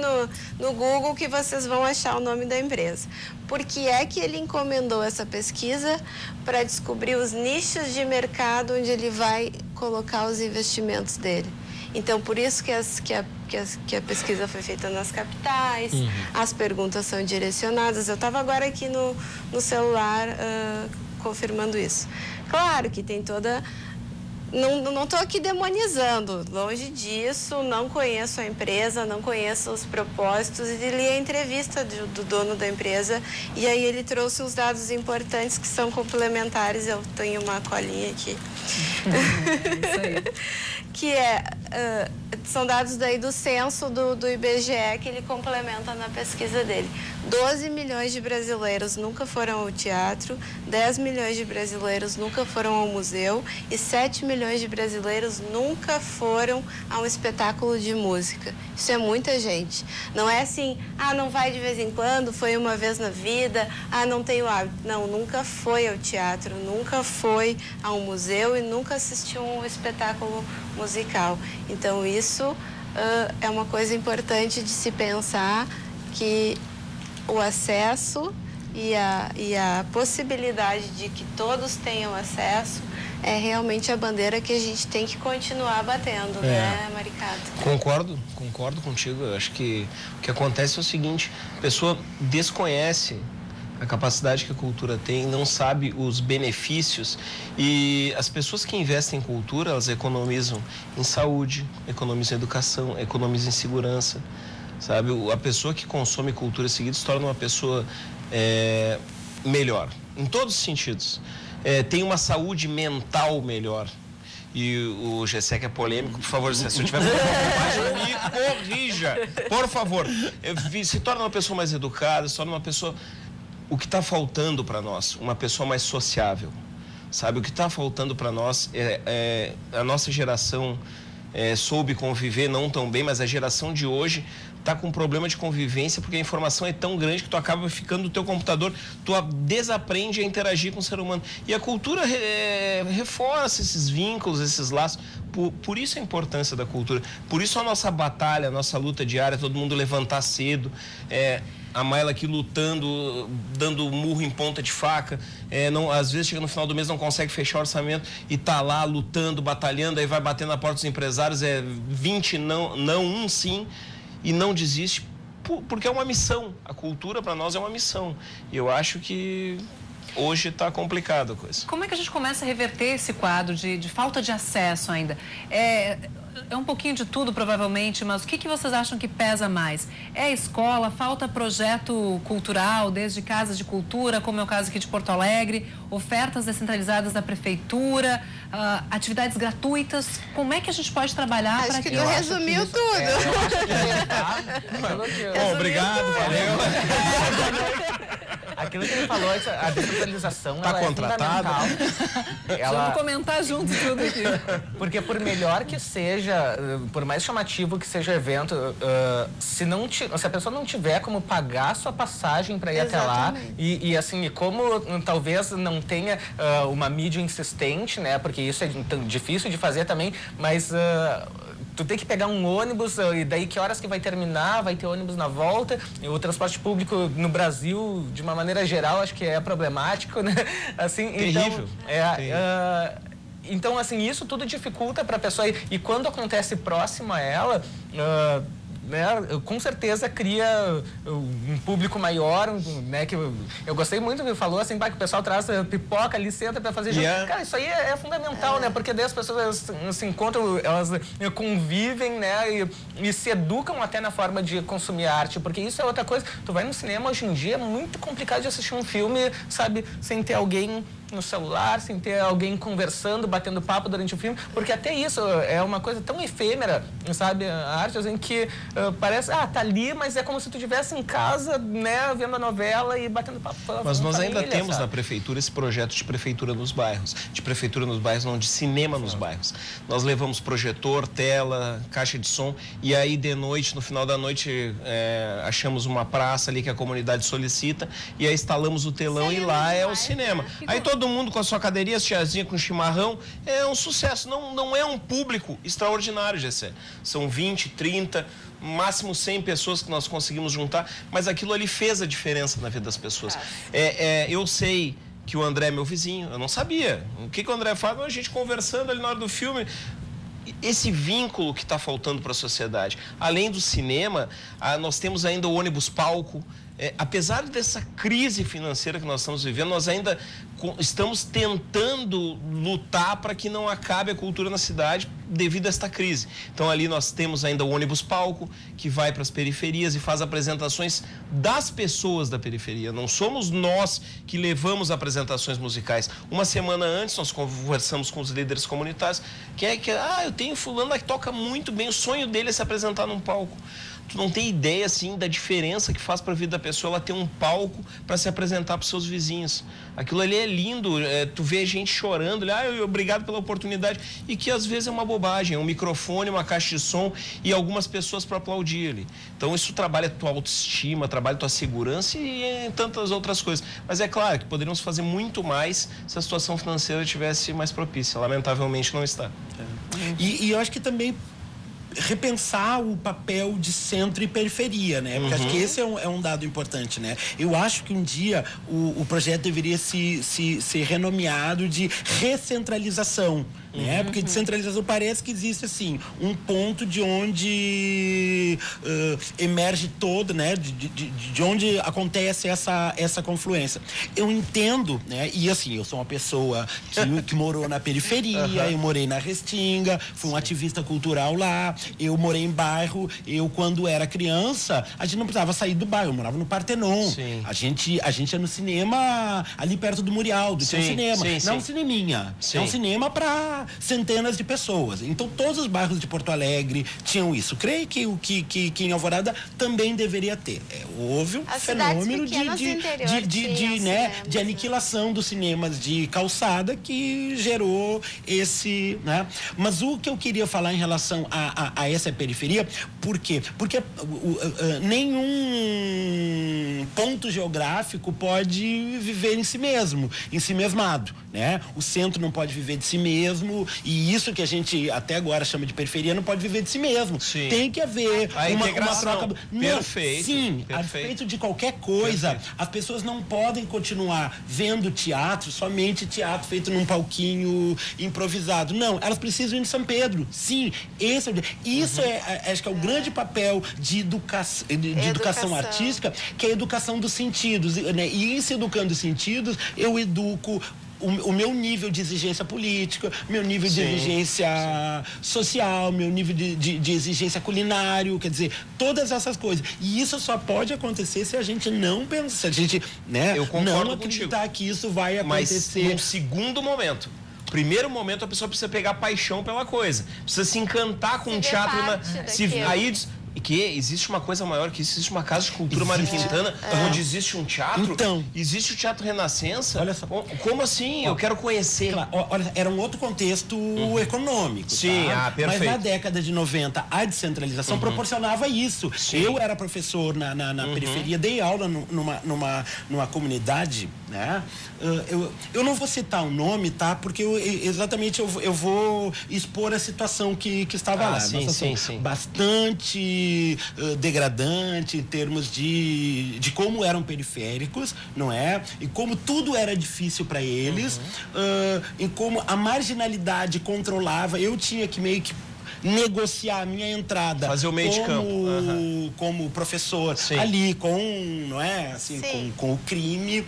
no Google que vocês vão achar o nome da empresa. Por que é que ele encomendou essa pesquisa? Para descobrir os nichos de mercado onde ele vai colocar os investimentos dele. Então, por isso que a pesquisa foi feita nas capitais, as perguntas são direcionadas. Eu estava agora aqui no celular confirmando isso. Claro que tem toda... Não estou aqui demonizando, longe disso, não conheço a empresa, não conheço os propósitos, e li a entrevista do dono da empresa e aí ele trouxe uns dados importantes que são complementares. Eu tenho uma colinha aqui.
Isso aí.
Que são dados daí do censo do IBGE que ele complementa na pesquisa dele. 12 milhões de brasileiros nunca foram ao teatro, 10 milhões de brasileiros nunca foram ao museu e 7 milhões de brasileiros nunca foram a um espetáculo de música. Isso é muita gente. Não é assim, não vai de vez em quando, foi uma vez na vida, não tenho hábito. Não, nunca foi ao teatro, nunca foi a um museu e nunca assistiu a um espetáculo musical. Então, isso é uma coisa importante de se pensar, que o acesso e a possibilidade de que todos tenham acesso é realmente a bandeira que a gente tem que continuar batendo, né, Maricato?
Concordo contigo. Eu acho que o que acontece é o seguinte: a pessoa desconhece a capacidade que a cultura tem, não sabe os benefícios, e as pessoas que investem em cultura, elas economizam em saúde, economizam em educação, economizam em segurança, sabe? A pessoa que consome cultura seguida se torna uma pessoa melhor, em todos os sentidos. Tem uma saúde mental melhor. E o Gessé, que é polêmico, por favor, se eu tiver me corrija, por favor. Se torna uma pessoa mais educada, se torna uma pessoa... O que está faltando para nós? Uma pessoa mais sociável, sabe? O que está faltando para nós a nossa geração soube conviver, não tão bem, mas a geração de hoje está com um problema de convivência porque a informação é tão grande que tu acaba ficando no teu computador, tu desaprende a interagir com o ser humano. E a cultura reforça esses vínculos, esses laços. Por isso a importância da cultura, por isso a nossa batalha, a nossa luta diária, todo mundo levantar cedo, a Mayla aqui lutando, dando murro em ponta de faca, às vezes chega no final do mês, não consegue fechar o orçamento e tá lá lutando, batalhando, aí vai bater na porta dos empresários, 20 não, um sim, e não desiste, porque é uma missão. A cultura para nós é uma missão. E eu acho que hoje está complicada a coisa.
Como é que a gente começa a reverter esse quadro de falta de acesso ainda? é um pouquinho de tudo, provavelmente, mas o que vocês acham que pesa mais? É a escola? Falta projeto cultural, desde casas de cultura, como é o caso aqui de Porto Alegre, ofertas descentralizadas da prefeitura, atividades gratuitas? Como é que a gente pode trabalhar para que...
Acho que tu resumiu tudo.
Bom, obrigado, valeu.
Aquilo que ele falou, a descentralização,
Tá
ela
contratado?
é fundamental.
Vamos comentar junto tudo aqui.
Porque por melhor que seja, por mais chamativo que seja o evento, se a pessoa não tiver como pagar a sua passagem para ir até lá, e assim, como talvez não tenha uma mídia insistente, né? Porque isso é difícil de fazer também, mas... tu tem que pegar um ônibus e daí que horas que vai terminar, vai ter ônibus na volta. E o transporte público no Brasil, de uma maneira geral, acho que é problemático, né? Assim,
terrível.
Então, assim, isso tudo dificulta para a pessoa ir. E quando acontece próximo a ela, né, com certeza cria um público maior, né, que eu gostei muito que ele falou, assim, que o pessoal traz pipoca ali, senta para fazer junto. Cara, isso aí é fundamental, né, porque daí as pessoas se encontram, elas convivem, né, e se educam até na forma de consumir arte, porque isso é outra coisa. Tu vai no cinema hoje em dia, é muito complicado de assistir um filme, sabe, sem ter alguém no celular, sem ter alguém conversando, batendo papo durante o filme, porque até isso é uma coisa tão efêmera, sabe, a arte, assim, que parece, tá ali, mas é como se tu estivesse em casa, né, vendo a novela e batendo papo.
Mas nós
família,
ainda temos,
sabe?
na prefeitura esse projeto de prefeitura nos bairros. De prefeitura nos bairros, não, de cinema nos bairros. Nós levamos projetor, tela, caixa de som, e aí de noite, no final da noite, achamos uma praça ali que a comunidade solicita, e aí instalamos o telão e lá é o cinema. Aí todo mundo com a sua cadeirinha, tiazinha com chimarrão, é um sucesso. Não é um público extraordinário, Gessé. São 20, 30, máximo 100 pessoas que nós conseguimos juntar, mas aquilo ali fez a diferença na vida das pessoas. Eu sei que o André é meu vizinho, eu não sabia. O que o André faz? A gente conversando ali na hora do filme. Esse vínculo que está faltando para a sociedade. Além do cinema, nós temos ainda o ônibus palco. Apesar dessa crise financeira que nós estamos vivendo, nós ainda estamos tentando lutar para que não acabe a cultura na cidade devido a esta crise. Então ali nós temos ainda o ônibus palco, que vai para as periferias e faz apresentações das pessoas da periferia. Não somos nós que levamos apresentações musicais. Uma semana antes nós conversamos com os líderes comunitários, eu tenho fulano que toca muito bem, o sonho dele é se apresentar num palco. Tu não tem ideia, assim, da diferença que faz para a vida da pessoa ela ter um palco para se apresentar para os seus vizinhos. Aquilo ali é lindo, tu vê gente chorando, obrigado pela oportunidade, e que às vezes é uma bobagem, é um microfone, uma caixa de som e algumas pessoas para aplaudir ali. Então isso trabalha tua autoestima, trabalha tua segurança e tantas outras coisas. Mas é claro que poderíamos fazer muito mais se a situação financeira estivesse mais propícia. Lamentavelmente não está.
E eu acho que também repensar o papel de centro e periferia, né? Porque acho que esse é um dado importante, né? Eu acho que um dia o projeto deveria ser renomeado de recentralização, né? Porque descentralização parece que existe, assim, um ponto de onde emerge todo, né? De onde acontece essa confluência. Eu entendo, né? E assim, eu sou uma pessoa que morou na periferia, eu morei na Restinga, fui um ativista cultural lá, eu morei em bairro, quando era criança, a gente não precisava sair do bairro, eu morava no Partenon.
Sim.
A gente ia no cinema ali perto do Murialdo, tinha um cinema. Não um cineminha, é um cinema para centenas de pessoas. Então todos os bairros de Porto Alegre tinham isso. Creio que em Alvorada também deveria ter. Houve um fenômeno de aniquilação dos cinemas de calçada que gerou esse, né? Mas o que eu queria falar em relação a essa periferia, por quê? Porque nenhum ponto geográfico pode viver em si mesmo, em si mesmado, né? O centro não pode viver de si mesmo, e isso que a gente até agora chama de periferia não pode viver de si mesmo.
Sim.
Tem que haver uma troca.
Perfeito.
Sim,
perfeito.
a respeito de qualquer coisa, as pessoas não podem continuar vendo teatro, somente teatro feito num palquinho improvisado. Não, elas precisam ir em São Pedro. Sim, isso acho que é o grande papel de educação artística, que é a educação dos sentidos, né? E em se educando os sentidos, eu educo o meu nível de exigência política, meu nível de exigência social, meu nível de exigência culinário, quer dizer, todas essas coisas. E isso só pode acontecer se a gente não pensar, se a gente, né, não acreditar que isso vai acontecer.
Mas num segundo momento. Primeiro momento, a pessoa precisa pegar paixão pela coisa. Precisa se encantar com o teatro. Aí que existe uma coisa maior, que existe uma casa de cultura Mário Quintana, onde existe um teatro.
Então,
existe o Teatro Renascença.
Olha só.
Como assim? Eu quero conhecer.
Claro, olha, era um outro contexto econômico.
Sim, perfeito.
Mas na década de 90, a descentralização proporcionava isso.
Sim.
Eu era professor na periferia, dei aula numa comunidade, né? Eu não vou citar o nome, tá? Porque eu vou expor a situação que estava lá.
Sim, sim.
Bastante degradante em termos de como eram periféricos, não é? E como tudo era difícil para eles, em como a marginalidade controlava. Eu tinha que meio que negociar a minha entrada,
fazer o meio de campo
como professor ali não é assim, com o crime.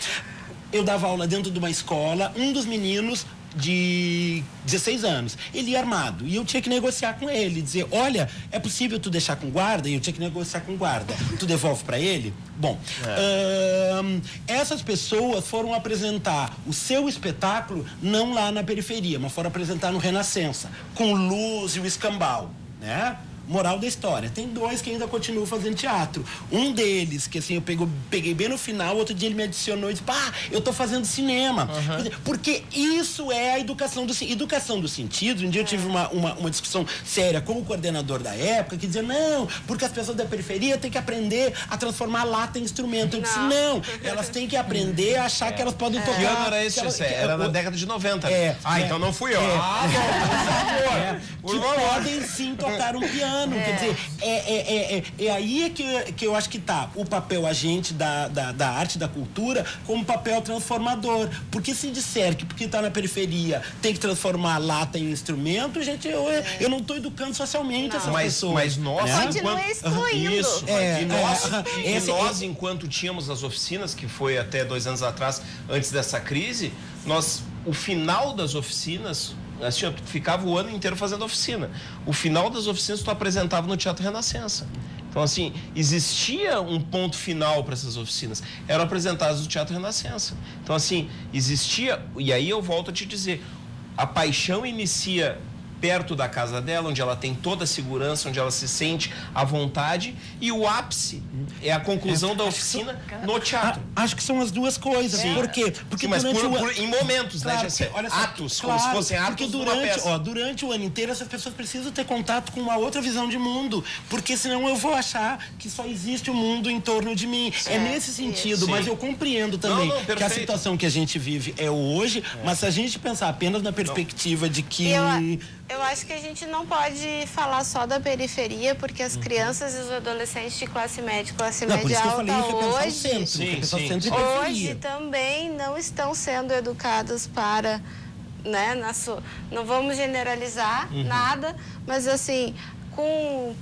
Eu dava aula dentro de uma escola, um dos meninos de 16 anos, ele ia armado e eu tinha que negociar com ele, dizer, olha, é possível tu deixar com guarda? E eu tinha que negociar com guarda, tu devolve para ele? Bom, essas pessoas foram apresentar o seu espetáculo não lá na periferia, mas foram apresentar no Renascença, com luz e o escambau, né? Moral da história, tem dois que ainda continuam fazendo teatro. Um deles, que assim, eu peguei bem no final, outro dia ele me adicionou e disse, eu tô fazendo cinema. Porque isso é a educação do sentido. Um dia eu tive uma discussão séria com o coordenador da época, que dizia, não, porque as pessoas da periferia têm que aprender a transformar a lata em instrumento. Eu disse, não, elas têm que aprender a achar que elas podem tocar.
Que ano era esse? Era na década de 90. Então não fui eu.
Que podem sim tocar um piano. Quer dizer, é aí que eu acho que tá o papel agente da arte, da cultura, como papel transformador. Porque se disser que porque tá na periferia tem que transformar a lata em instrumento, gente, eu não tô educando socialmente essas pessoas.
Mas nós,
continua excluindo.
Isso. E nós, enquanto tínhamos as oficinas, que foi até 2 anos atrás, antes dessa crise, o final das oficinas, assim, eu ficava o ano inteiro fazendo oficina. O final das oficinas tu apresentava no Teatro Renascença. Então, assim, existia um ponto final para essas oficinas. Eram apresentadas no Teatro Renascença. Então, assim, existia... E aí eu volto a te dizer, a paixão inicia perto da casa dela, onde ela tem toda a segurança, onde ela se sente à vontade, e o ápice é a conclusão da oficina no teatro.
Acho que são as duas coisas. Por quê? Porque
mas
durante
em momentos,
claro,
né, Jacé?
Olha só,
atos, como se fossem atos.
Porque durante o ano inteiro essas pessoas precisam ter contato com uma outra visão de mundo, porque senão eu vou achar que só existe o mundo em torno de mim. É nesse sentido, mas eu compreendo também que a situação que a gente vive é hoje, mas se a gente pensar apenas na perspectiva de que...
Eu acho que a gente não pode falar só da periferia, porque as crianças e os adolescentes de classe média alta hoje também não estão sendo educados para, né, não vamos generalizar nada, mas assim, com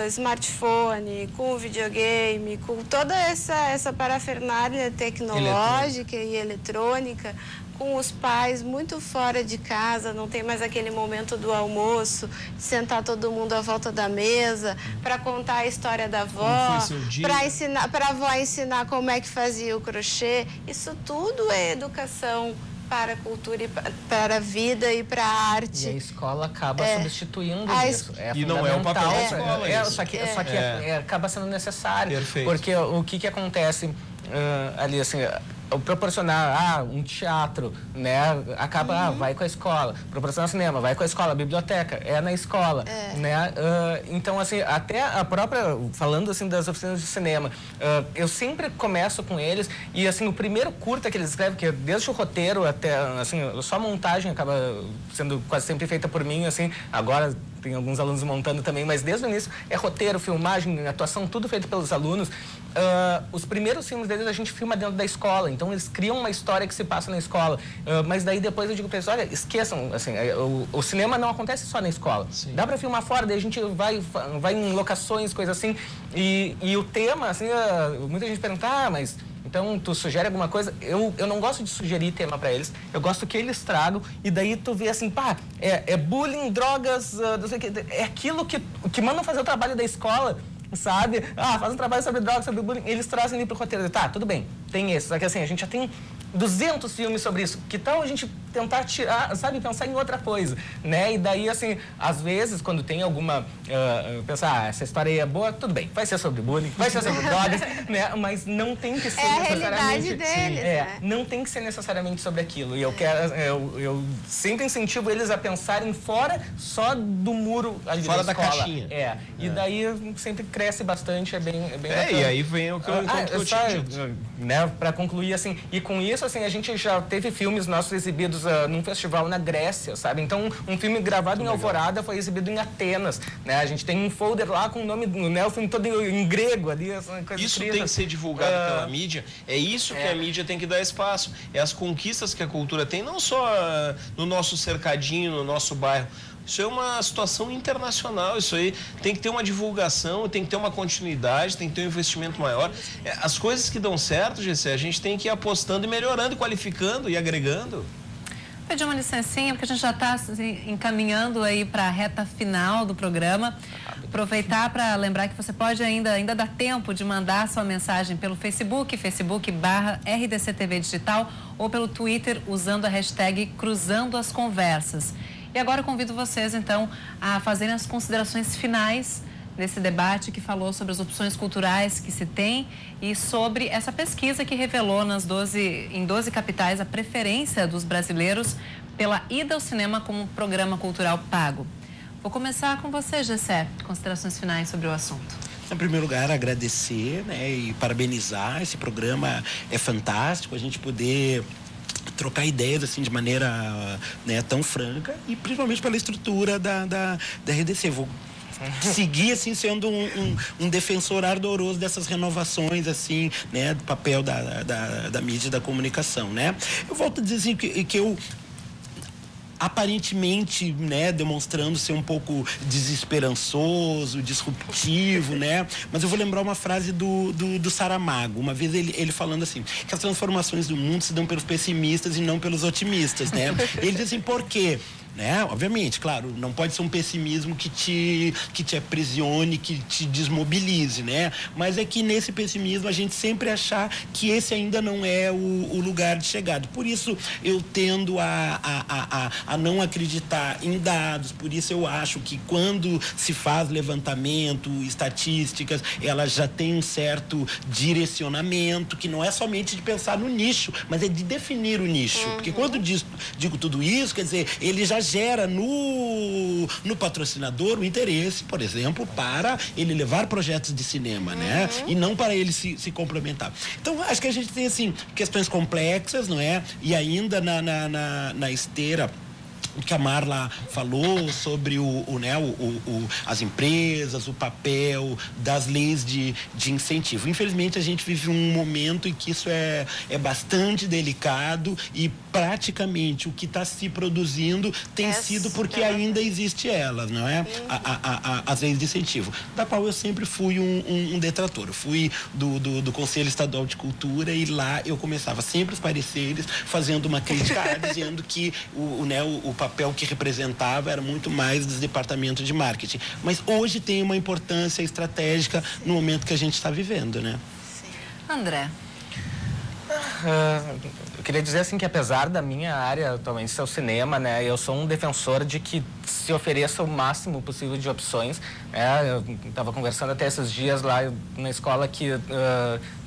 smartphone, com videogame, com toda essa parafernália tecnológica e eletrônica, com os pais muito fora de casa, não tem mais aquele momento do almoço, de sentar todo mundo à volta da mesa, para contar a história da avó, para a avó ensinar como é que fazia o crochê. Isso tudo é educação para a cultura e para a vida e para a arte.
E a escola acaba substituindo isso.
E não é o papel da escola.
Só que acaba sendo necessário.
Perfeito.
Porque o que acontece ali, assim... proporcionar um teatro, né, acaba vai com a escola, proporcionar cinema, vai com a escola, biblioteca é na escola, né, então assim, até a própria, falando assim das oficinas de cinema, eu sempre começo com eles e assim, o primeiro curta que eles escrevem, que é desde o roteiro até, assim, só a montagem acaba sendo quase sempre feita por mim, assim, agora tem alguns alunos montando também, mas desde o início é roteiro, filmagem, atuação, tudo feito pelos alunos. Os primeiros filmes deles a gente filma dentro da escola, então eles criam uma história que se passa na escola, mas daí depois eu digo para eles, olha, esqueçam, assim, o cinema não acontece só na escola. Sim. Dá para filmar fora, daí a gente vai em locações, coisas assim, e o tema, assim, muita gente pergunta, mas Então, tu sugere alguma coisa, eu não gosto de sugerir tema para eles, eu gosto que eles tragam e daí tu vê assim, pá, é bullying, drogas, não sei o que, é aquilo que mandam fazer o trabalho da escola, sabe? Faz um trabalho sobre drogas, sobre bullying, eles trazem ali pro roteiro. Tá, tudo bem, tem esse, só que assim, a gente já tem 200 filmes sobre isso. Que tal a gente tentar tirar, sabe, pensar em outra coisa, né? E daí, assim, às vezes, quando tem alguma... pensar, essa história aí é boa, tudo bem, vai ser sobre bullying, vai ser sobre drogas, né? Mas não tem que ser necessariamente...
É a realidade deles, né?
Não tem que ser necessariamente sobre aquilo. E eu sempre incentivo eles a pensarem fora só do muro ali
fora
da
escola.
Caixinha. E daí sempre cresce bastante, é bem bacana.
E aí vem o que eu
né, para concluir, assim, e com isso, assim, a gente já teve filmes nossos exibidos num festival na Grécia, sabe? Então, um filme gravado em Alvorada foi exibido em Atenas, né? A gente tem um folder lá com o nome, né? O filme todo em grego ali, essa coisa
isso
escrita.
tem que ser divulgado pela mídia, é isso que a mídia tem que dar espaço, é as conquistas que a cultura tem, não só no nosso cercadinho, no nosso bairro. Isso é uma situação internacional, isso aí tem que ter uma divulgação, tem que ter uma continuidade, tem que ter um investimento maior. As coisas que dão certo, GC, a gente tem que ir apostando e melhorando, qualificando e agregando.
Pedir uma licencinha, porque a gente já está encaminhando aí para a reta final do programa. Aproveitar para lembrar que você pode ainda dá tempo de mandar sua mensagem pelo Facebook.com/RDCTV Digital ou pelo Twitter usando a hashtag Cruzando as Conversas. E agora eu convido vocês, então, a fazerem as considerações finais nesse debate que falou sobre as opções culturais que se tem e sobre essa pesquisa que revelou em 12 capitais a preferência dos brasileiros pela ida ao cinema como programa cultural pago. Vou começar com você, Gessé. Considerações finais sobre o assunto.
Em primeiro lugar, agradecer, né, e parabenizar. Esse programa é fantástico, a gente poder trocar ideias assim de maneira, né, tão franca e principalmente pela estrutura da RDC. Vou seguir assim sendo um defensor ardoroso dessas renovações assim, né, do papel da mídia e da comunicação, né? Eu volto a dizer assim, que eu aparentemente, né, demonstrando ser um pouco desesperançoso, disruptivo, né? Mas eu vou lembrar uma frase do Saramago, uma vez ele falando assim, que as transformações do mundo se dão pelos pessimistas e não pelos otimistas, né? Ele diz assim, por quê? Né? Obviamente, claro, não pode ser um pessimismo que te aprisione, que te desmobilize, né? Mas é que nesse pessimismo a gente sempre achar que esse ainda não é o lugar de chegada. Por isso eu tendo a não acreditar em dados, por isso eu acho que quando se faz levantamento, estatísticas, elas já têm um certo direcionamento, que não é somente de pensar no nicho, mas é de definir o nicho. Porque quando digo tudo isso, quer dizer, ele já gera no patrocinador o interesse, por exemplo, para ele levar projetos de cinema, né? E não para ele se complementar. Então, acho que a gente tem, assim, questões complexas, não é? E ainda na esteira que a Marla falou sobre as empresas, o papel das leis de incentivo. Infelizmente, a gente vive um momento em que isso é bastante delicado e praticamente o que está se produzindo tem sido porque ainda existe elas, não é? As leis de incentivo, da qual eu sempre fui um detrator. Eu fui do Conselho Estadual de Cultura e lá eu começava sempre os pareceres fazendo uma crítica dizendo que o papel que representava era muito mais dos departamentos de marketing. Mas hoje tem uma importância estratégica no momento que a gente está vivendo, né?
Sim. André.
Eu queria dizer assim que apesar da minha área atualmente ser o cinema, né, eu sou um defensor de que se ofereça o máximo possível de opções. Eu estava conversando até esses dias lá na escola que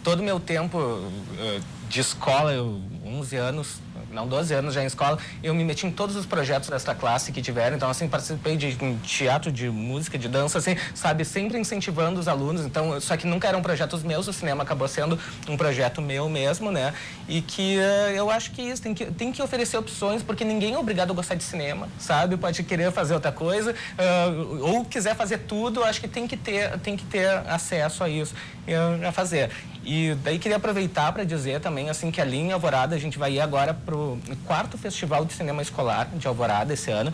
todo o meu tempo de escola, 11 anos, não, 12 anos já em escola, eu me meti em todos os projetos desta classe que tiveram, então assim, participei de teatro, de música, de dança, assim, sabe, sempre incentivando os alunos, então, só que nunca eram projetos meus, o cinema acabou sendo um projeto meu mesmo, né, e que eu acho que isso, tem que oferecer opções, porque ninguém é obrigado a gostar de cinema, sabe, pode querer fazer outra coisa, ou quiser fazer tudo, acho que tem que ter acesso a isso, a fazer. E daí queria aproveitar para dizer também assim que ali em Alvorada a gente vai ir agora pro 4º Festival de Cinema Escolar de Alvorada esse ano,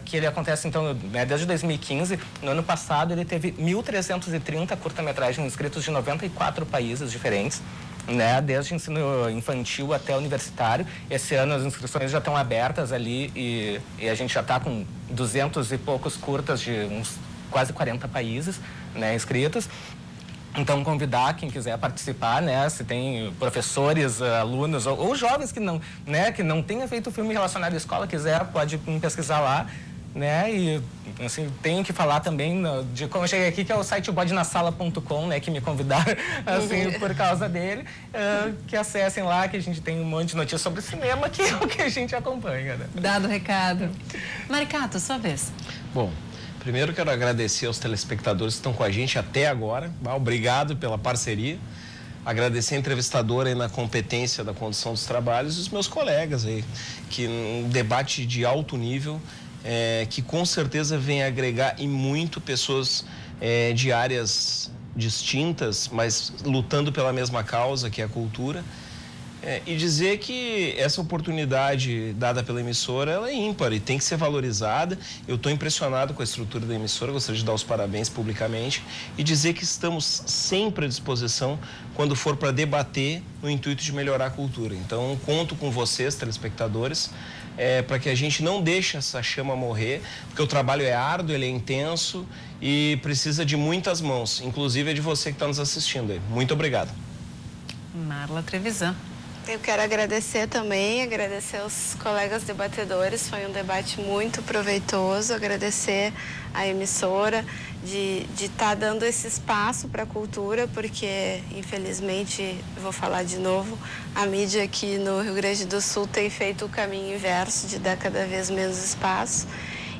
que ele acontece então, né, desde 2015. No ano passado ele teve 1.330 curta-metragens inscritos de 94 países diferentes. né? Desde o ensino infantil até universitário. Esse ano as inscrições já estão abertas ali e a gente já está com 200 e poucos curtas de uns quase 40 países, né, inscritos. Então, convidar quem quiser participar, né? Se tem professores, alunos ou jovens que não, né, que não tenha feito filme relacionado à escola, quiser, pode pesquisar lá, né? E, assim, tenho que falar também de como eu cheguei aqui, que é o site bodenasala.com, né? Que me convidaram, assim, por causa dele. Que acessem lá, que a gente tem um monte de notícias sobre cinema, que é o que a gente acompanha, né?
Dado o recado. Maricato, sua vez.
Bom, primeiro quero agradecer aos telespectadores que estão com a gente até agora. Obrigado pela parceria. Agradecer a entrevistadora aí na competência da condução dos trabalhos e os meus colegas aí, que um debate de alto nível, que com certeza vem agregar e muito pessoas de áreas distintas, mas lutando pela mesma causa, que é a cultura. E dizer que essa oportunidade dada pela emissora, ela é ímpar e tem que ser valorizada. Eu estou impressionado com a estrutura da emissora, gostaria de dar os parabéns publicamente e dizer que estamos sempre à disposição quando for para debater no intuito de melhorar a cultura. Então, conto com vocês, telespectadores, para que a gente não deixe essa chama morrer, porque o trabalho é árduo, ele é intenso e precisa de muitas mãos, inclusive de você que está nos assistindo aí. Muito obrigado.
Marla Trevisan.
Eu quero agradecer também, agradecer aos colegas debatedores, foi um debate muito proveitoso, agradecer a emissora de estar dando esse espaço para a cultura, porque, infelizmente, vou falar de novo, a mídia aqui no Rio Grande do Sul tem feito o caminho inverso de dar cada vez menos espaço.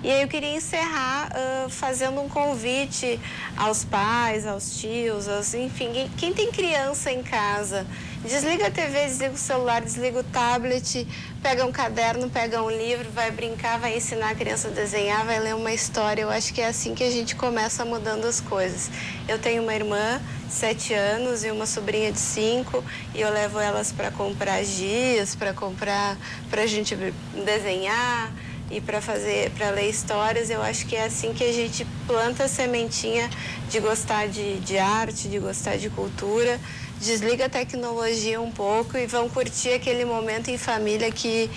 E aí eu queria encerrar fazendo um convite aos pais, aos tios, enfim, quem tem criança em casa, desliga a TV, desliga o celular, desliga o tablet, pega um caderno, pega um livro, vai brincar, vai ensinar a criança a desenhar, vai ler uma história. Eu acho que é assim que a gente começa mudando as coisas. Eu tenho uma irmã de 7 anos e uma sobrinha de 5 e eu levo elas para comprar giz, para a gente desenhar e para ler histórias. Eu acho que é assim que a gente planta a sementinha de gostar de arte, de gostar de cultura. Desliga a tecnologia um pouco e vão curtir aquele momento em família que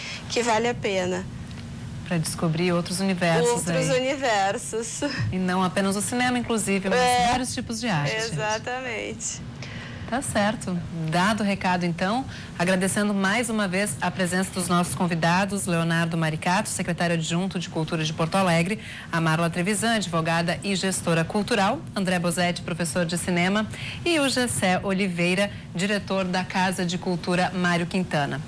vale a pena.
Para descobrir outros universos.
Outros universos.
E não apenas o cinema, inclusive, mas vários tipos de arte.
Exatamente.
Tá certo. Dado o recado, então, agradecendo mais uma vez a presença dos nossos convidados, Leonardo Maricato, secretário adjunto de Cultura de Porto Alegre, a Marla Trevisan, advogada e gestora cultural, André Bosetti, professor de cinema, e o Gessé Oliveira, diretor da Casa de Cultura Mário Quintana.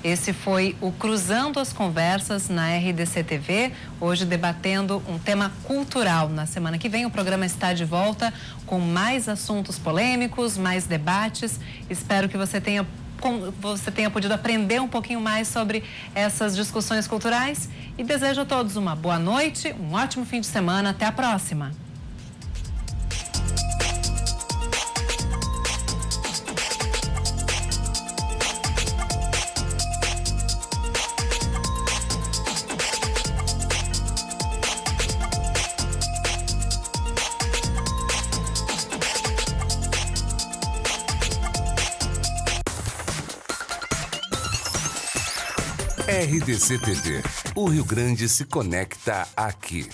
Esse foi o Cruzando as Conversas na RDC TV, hoje debatendo um tema cultural. Na semana que vem o programa está de volta com mais assuntos polêmicos, mais debates. Espero que você tenha podido aprender um pouquinho mais sobre essas discussões culturais e desejo a todos uma boa noite, um ótimo fim de semana. Até a próxima.
RDC TV. O Rio Grande se conecta aqui.